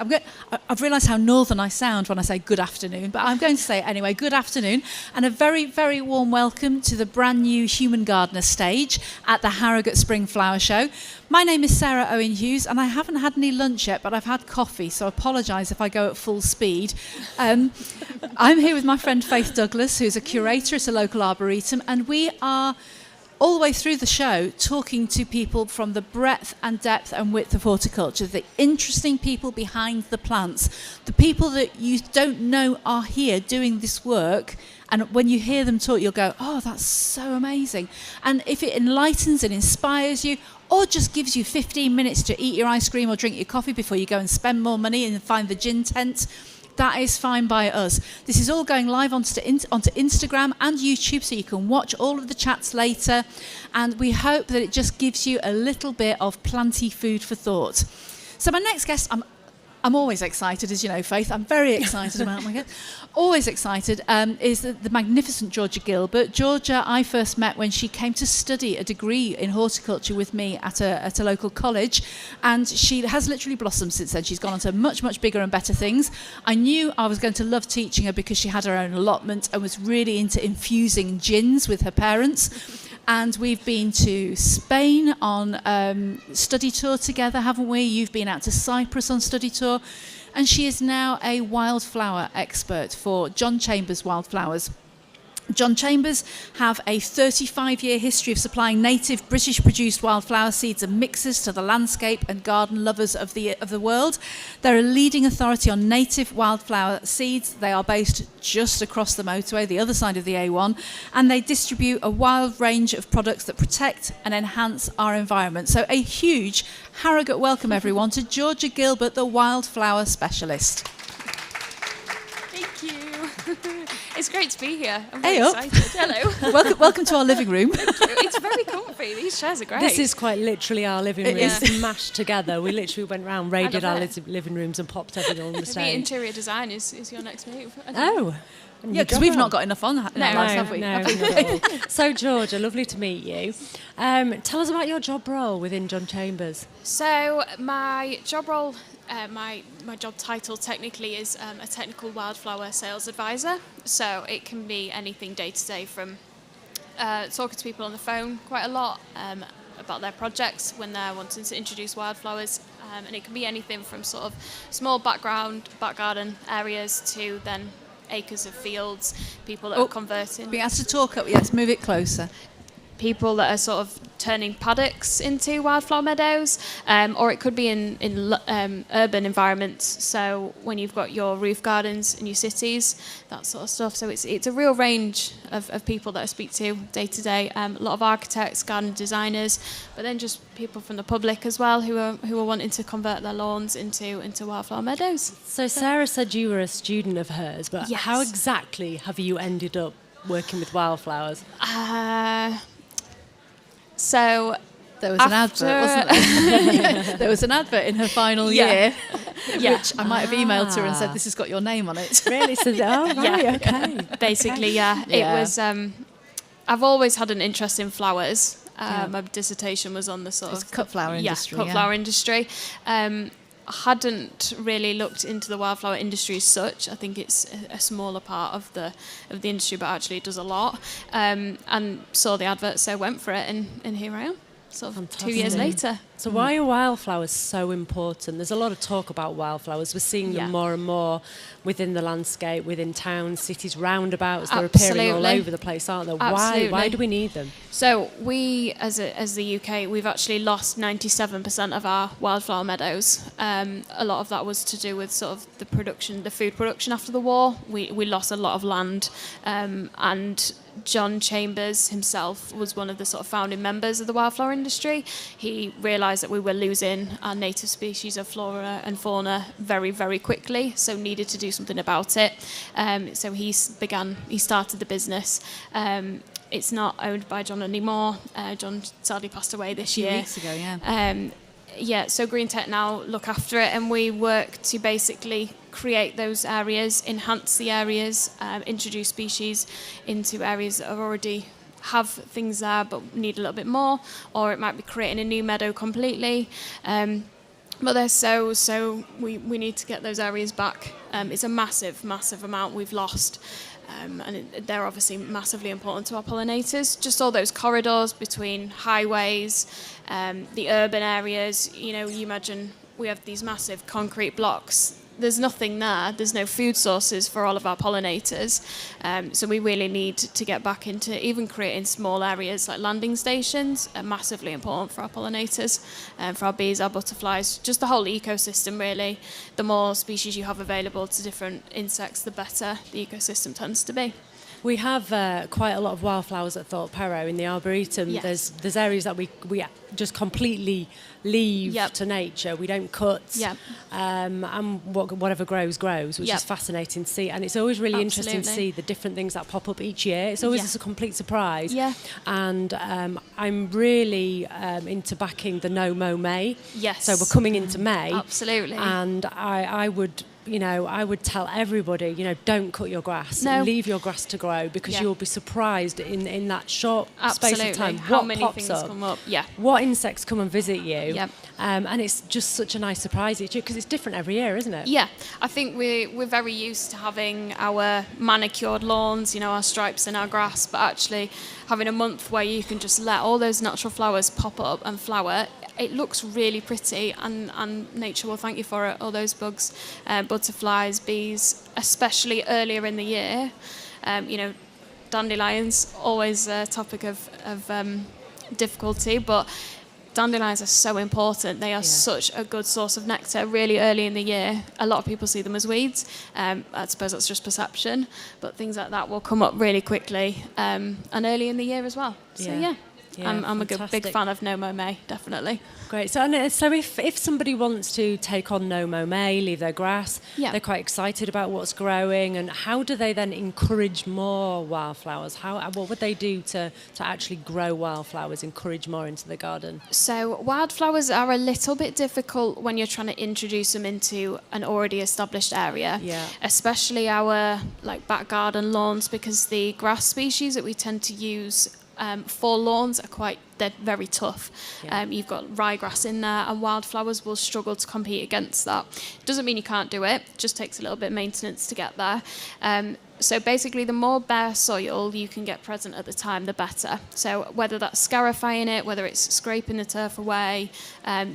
I've realised how northern I sound when I say good afternoon, but I'm going to say it anyway. Good afternoon, and a very, very warm welcome to the brand new Human Gardener stage at the Harrogate Spring Flower Show. My name is Sarah Owen Hughes, and I haven't had any lunch yet, but I've had coffee, so I apologise if I go at full speed. I'm here with my friend Faith Douglas, who's a curator at a local arboretum, and we are all the way through the show talking to people from the breadth and depth and width of horticulture, the interesting people behind the plants, the people that you don't know are here doing this work, and when you hear them talk you'll go, oh, that's so amazing. And if it enlightens and inspires you, or just gives you 15 minutes to eat your ice cream or drink your coffee before you go and spend more money and find the gin tent, that is fine by us. This is all going live onto Instagram and YouTube, so you can watch all of the chats later. And we hope that it just gives you a little bit of planty food for thought. So my next guest, I'm always excited, as you know, Faith. I'm very excited about my guest. Always excited is the magnificent Georgia Gilbert. Georgia, I first met when she came to study a degree in horticulture with me at a local college, and she has literally blossomed since then. She's gone on to much, much bigger and better things. I knew I was going to love teaching her because she had her own allotment and was really into infusing gins with her parents. And we've been to Spain on study tour together, haven't we? You've been out to Cyprus on study tour. And she is now a wildflower expert for John Chambers Wildflowers. John Chambers have a 35-year history of supplying native British-produced wildflower seeds and mixes to the landscape and garden lovers of the world. They're a leading authority on native wildflower seeds. They are based just across the motorway, the other side of the A1, and they distribute a wide range of products that protect and enhance our environment. So a huge Harrogate welcome, everyone, to Georgia Gilbert, the wildflower specialist. Thank you. It's great to be here. I'm Hey very up. excited. Hello. Welcome to our living room. It's very comfy. These chairs are great. This is quite literally our living room. It is. Smashed together. We literally went round, raided our love living rooms and popped everything on the Maybe stage. interior design is your next move. I don't know. Oh. Yeah, because we've not got enough on that, have we? No, not at all. So, Georgia, lovely to meet you. Tell us about your job role within John Chambers. So my job role, my job title technically is a technical wildflower sales advisor. So it can be anything day to day, from talking to people on the phone quite a lot about their projects when they're wanting to introduce wildflowers, and it can be anything from sort of small back garden areas to then acres of fields, people that are converting. Being asked to talk up, yes, move it closer. People that are sort of turning paddocks into wildflower meadows, or it could be in urban environments. So when you've got your roof gardens in your cities, that sort of stuff. So it's a real range of people that I speak to day to day. A lot of architects, garden designers, but then just people from the public as well who are wanting to convert their lawns into wildflower meadows. So, Sarah said you were a student of hers, but Yes. how exactly have you ended up working with wildflowers? So There was an advert, wasn't there? There was an advert in her final year, which I might have emailed her and said, this has got your name on it. Really? So, oh, right, okay. Basically, yeah. It was. I've always had an interest in flowers. My dissertation was on the sort of cut flower industry. cut flower industry. Hadn't really looked into the wildflower industry as such. I think it's a smaller part of the industry, but actually it does a lot. And saw the advert, so went for it, and here I am. Sort of 2 years later. So why are wildflowers so important? There's a lot of talk about wildflowers. We're seeing them more and more within the landscape, within towns, cities, roundabouts. They're appearing all over the place, aren't they? Absolutely. Why do we need them? So we, as the UK, we've actually lost 97% of our wildflower meadows. A lot of that was to do with sort of the food production after the war. We lost a lot of land, and John Chambers himself was one of the sort of founding members of the wildflower industry. He realised that we were losing our native species of flora and fauna very, very quickly, so needed to do something about it. So he started the business. It's not owned by John anymore. John sadly passed away this year. 2 weeks ago, yeah. So Green Tech now look after it, and we work to basically create those areas, enhance the areas, introduce species into areas that are already have things there but need a little bit more, or it might be creating a new meadow completely. But they're so we need to get those areas back. It's a massive amount we've lost. They're obviously massively important to our pollinators. Just all those corridors between highways, the urban areas. You know, you imagine we have these massive concrete blocks. There's nothing there. There's no food sources for all of our pollinators. So we really need to get back into even creating small areas like landing stations. Are massively important for our pollinators, for our bees, our butterflies, just the whole ecosystem really. The more species you have available to different insects, the better the ecosystem tends to be. We have quite a lot of wildflowers at Thorpe Perrow in the Arboretum. Yes. There's areas that we just completely leave to nature. We don't cut. And whatever grows, which is fascinating to see. And it's always really interesting to see the different things that pop up each year. It's always a complete surprise. And I'm really into backing the No Mow May. Yes. So we're coming into May. Absolutely. And I would tell everybody, don't cut your grass. No. Leave your grass to grow, because you'll be surprised in that short space of time how what many pops things up, come up. what insects come and visit you. Yep. And it's just such a nice surprise each year, because it's different every year, isn't it? Yeah, I think we're very used to having our manicured lawns, our stripes and our grass, but actually having a month where you can just let all those natural flowers pop up and flower, it looks really pretty, and nature will thank you for it. All those bugs, butterflies, bees, especially earlier in the year. Dandelions, always a topic of difficulty, but dandelions are so important. They are such a good source of nectar really early in the year. A lot of people see them as weeds. I suppose that's just perception, but things like that will come up really quickly and early in the year as well. So I'm a big fan of No Mow May, definitely. Great. So if somebody wants to take on No Mow May, leave their grass, they're quite excited about what's growing, and how do they then encourage more wildflowers? What would they do to actually grow wildflowers, encourage more into the garden? So wildflowers are a little bit difficult when you're trying to introduce them into an already established area, especially our back garden lawns, because the grass species that we tend to use for lawns they're very tough. You've got ryegrass in there, and wildflowers will struggle to compete against that. Doesn't mean you can't do it, just takes a little bit of maintenance to get there. So basically, the more bare soil you can get present at the time, the better. So whether that's scarifying it, whether it's scraping the turf away,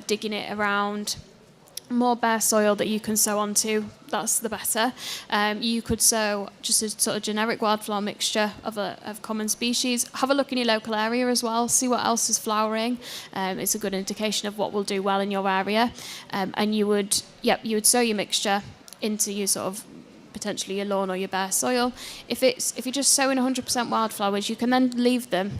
digging it around, more bare soil that you can sow onto, that's the better. You could sow just a sort of generic wildflower mixture of common species. Have a look in your local area as well, see what else is flowering. It's a good indication of what will do well in your area. And you would sow your mixture into your sort of potentially your lawn or your bare soil. If you're just sowing 100% wildflowers, you can then leave them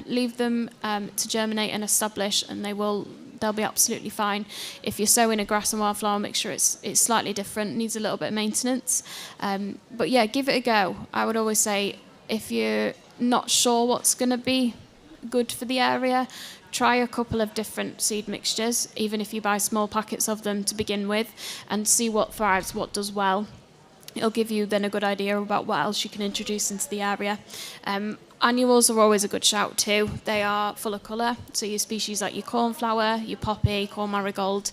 to germinate and establish, and they'll be absolutely fine. If you're sowing a grass and wildflower mixture, it's slightly different, needs a little bit of maintenance. But give it a go. I would always say, if you're not sure what's going to be good for the area, try a couple of different seed mixtures, even if you buy small packets of them to begin with, and see what thrives, what does well. It'll give you then a good idea about what else you can introduce into the area. Annuals are always a good shout too. They are full of colour. So your species like your cornflower, your poppy, corn marigold,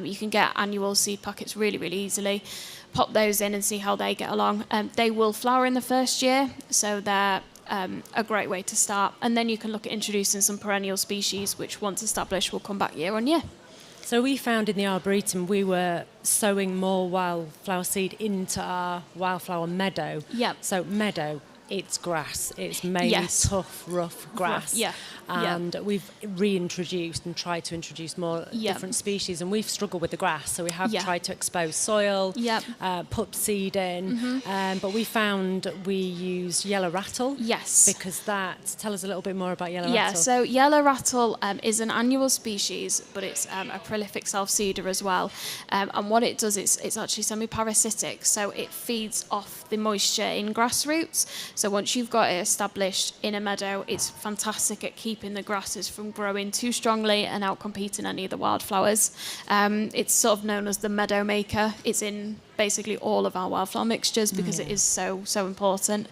you can get annual seed packets really, really easily. Pop those in and see how they get along. They will flower in the first year, so they're a great way to start. And then you can look at introducing some perennial species, which once established will come back year on year. So we found in the Arboretum we were sowing more wildflower seed into our wildflower meadow. So meadow, it's grass. It's mainly tough, rough grass. And we've reintroduced and tried to introduce more different species. And we've struggled with the grass, so we have tried to expose soil, put seed in. But we found we used yellow rattle. Because tell us a little bit more about yellow rattle. So yellow rattle is an annual species, but it's a prolific self-seeder as well. And what it does, it's actually semi-parasitic, so it feeds off the moisture in grass roots. So once you've got it established in a meadow, it's fantastic at keeping the grasses from growing too strongly and outcompeting any of the wildflowers. It's sort of known as the meadow maker. It's in basically all of our wildflower mixtures because it is so important.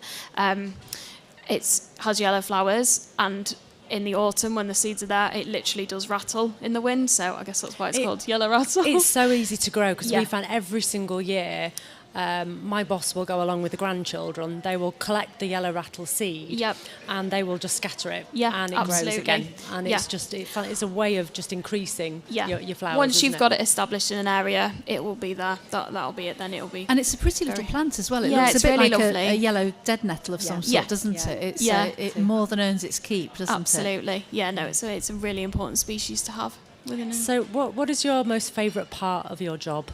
it has yellow flowers, and in the autumn when the seeds are there, it literally does rattle in the wind. So I guess that's why it's called yellow rattle. It's so easy to grow because Yeah. we find every single year. My boss will go along with the grandchildren. They will collect the yellow rattle seed, Yep. and they will just scatter it, Yeah, and it grows absolutely. again. And Yeah. it's just it's a way of just increasing your flowers. Once isn't you've got it established in an area, it will be there. That'll be it. Then it'll be. And it's a pretty little Very- plant as well. It Yeah, looks it's a bit really like lovely. a yellow dead nettle of some sort, Yeah. doesn't Yeah. it? It's, Yeah. it more than earns its keep, doesn't it? Absolutely. Yeah. No. It's a really important species to have within. So, what is your most favourite part of your job?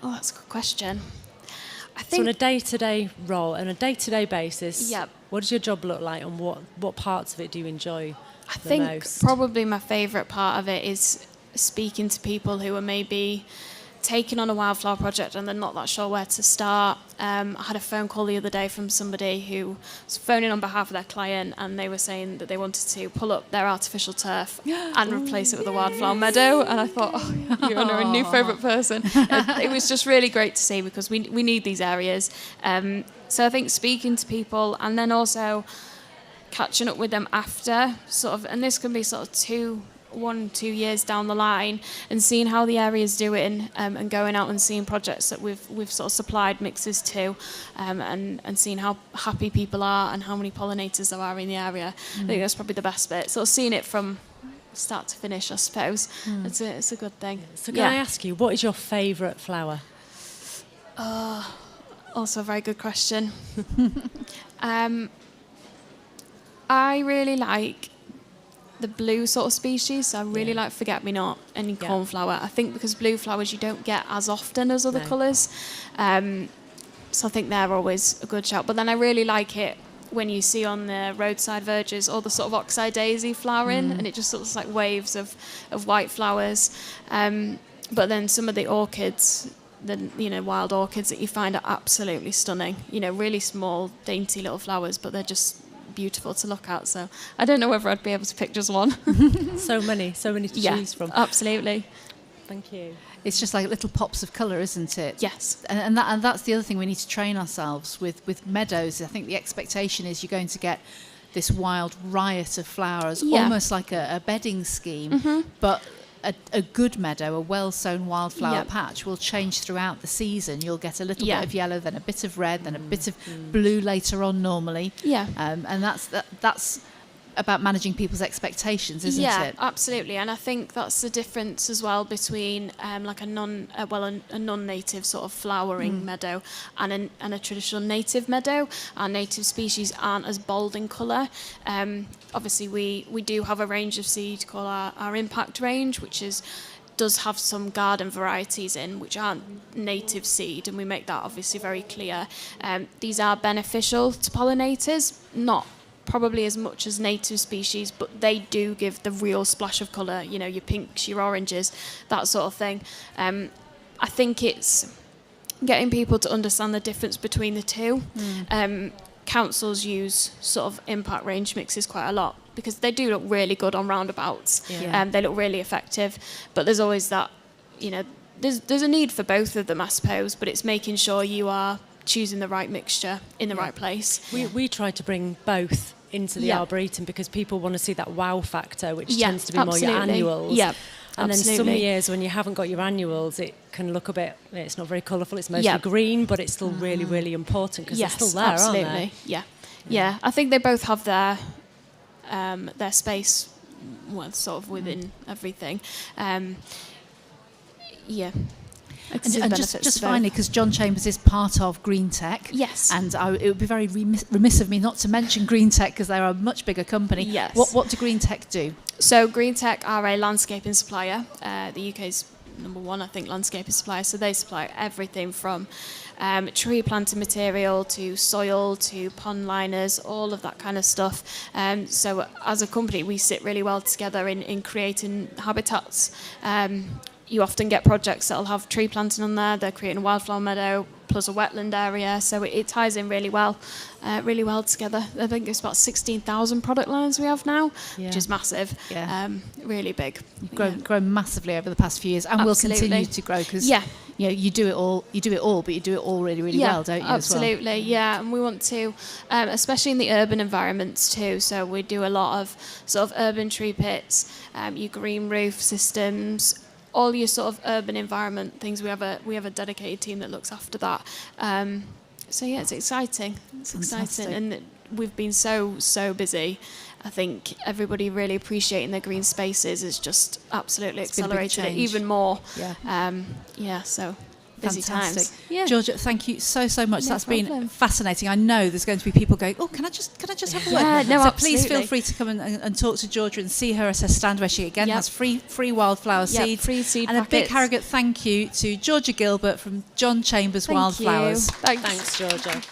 That's a good question. I So, on a think day-to-day role, on a day-to-day basis, Yep. what does your job look like, and what parts of it do you enjoy I the think most? probably my favourite part of it is speaking to people who are maybe taking on a wildflower project and they're not that sure where to start. I had a phone call the other day from somebody who was phoning on behalf of their client, and they were saying that they wanted to pull up their artificial turf and replace it with a wildflower meadow. And I thought, oh, you're a new favourite person. It was just really great to see, because we need these areas. So I think speaking to people, and then also catching up with them after, sort of, and this can be sort of 2 years down the line, and seeing how the area's doing, and going out and seeing projects that we've sort of supplied mixes to, and seeing how happy people are and how many pollinators there are in the area. I think that's probably the best bit. Sort of seeing it from start to finish, I suppose. It's a good thing. So, can I ask you, what is your favourite flower? Also a very good question. I really like the blue sort of species. So I really like forget-me-not and cornflower. I think because blue flowers you don't get as often as other No. colours. So I think they're always a good shout. But then I really like it when you see on the roadside verges all the sort of oxeye daisy flowering, and it just looks like waves of white flowers. But then some of the orchids, the wild orchids that you find are absolutely stunning. Really small, dainty little flowers, but they're just beautiful to look at. So I don't know whether I'd be able to pick just one. So many to choose from. Absolutely. Thank you. It's just like little pops of colour, isn't it? Yes. And that's the other thing we need to train ourselves with meadows. I think the expectation is you're going to get this wild riot of flowers, Yeah. almost like a bedding scheme. But a good meadow, a well-sown wildflower Yep. patch will change throughout the season. You'll get a little Yeah. bit of yellow, then a bit of red, then a bit of blue later on normally. Yeah. And that's about managing people's expectations, isn't Yeah, it? absolutely. And I think that's the difference as well between like a non-native sort of flowering meadow and a traditional native meadow. Our native species aren't as bold in colour. Obviously, we do have a range of seed called our impact range, which does have some garden varieties in which aren't native seed, and we make that obviously very clear. These are beneficial to pollinators, not probably as much as native species, but they do give the real splash of colour, your pinks, your oranges, that sort of thing. I think it's getting people to understand the difference between the two. Councils use sort of impact range mixes quite a lot because they do look really good on roundabouts. Yeah. They look really effective, but there's always that, there's a need for both of them, I suppose, but it's making sure you are choosing the right mixture in the right place. We try to bring both into the Yeah. Arboretum because people want to see that wow factor, which Yeah, tends to be more your absolutely. annuals. Yeah, And then some absolutely. years when you haven't got your annuals, it can look a bit, it's not very colourful, it's mostly Yeah. green, but it's still really, really important because Yes, they're still there, absolutely. aren't Yeah. I think they both have their space, sort of within everything. Yeah. And just finally, because John Chambers is part of Green Tech. Yes. And it would be very remiss of me not to mention Green Tech because they're a much bigger company. Yes. What do Green Tech do? So Green Tech are a landscaping supplier, the UK's number one, I think, landscaping supplier. So they supply everything from tree planting material to soil to pond liners, all of that kind of stuff. So as a company, we sit really well together in creating habitats. you often get projects that'll have tree planting on there. They're creating a wildflower meadow plus a wetland area, so it ties in really well together. I think it's about 16,000 product lines we have now, which is massive. Yeah. Really big. You've grown massively over the past few years, and will continue to grow because you do it all, but you do it all really, really well, don't you? Absolutely, and we want to, especially in the urban environments too. So we do a lot of sort of urban tree pits, your green roof systems, all your sort of urban environment things. We have a dedicated team that looks after that. So yeah, it's exciting. It's Fantastic. exciting, and we've been so busy. I think everybody really appreciating their green spaces has just absolutely It's been a big accelerated it change. even more. Yeah. So busy Fantastic. times. Yeah. Georgia, thank you so much. No That's problem. been fascinating. I know there's going to be people going, oh, can I just have a word? Yeah, no, so please feel absolutely. free to come and talk to Georgia and see her at her stand where she again Yep. has free wildflower Yep, seeds. free seed and a big packets. Harrogate thank you to Georgia Gilbert from John Chambers Thank Wildflowers. you. Thanks. Thanks, Georgia.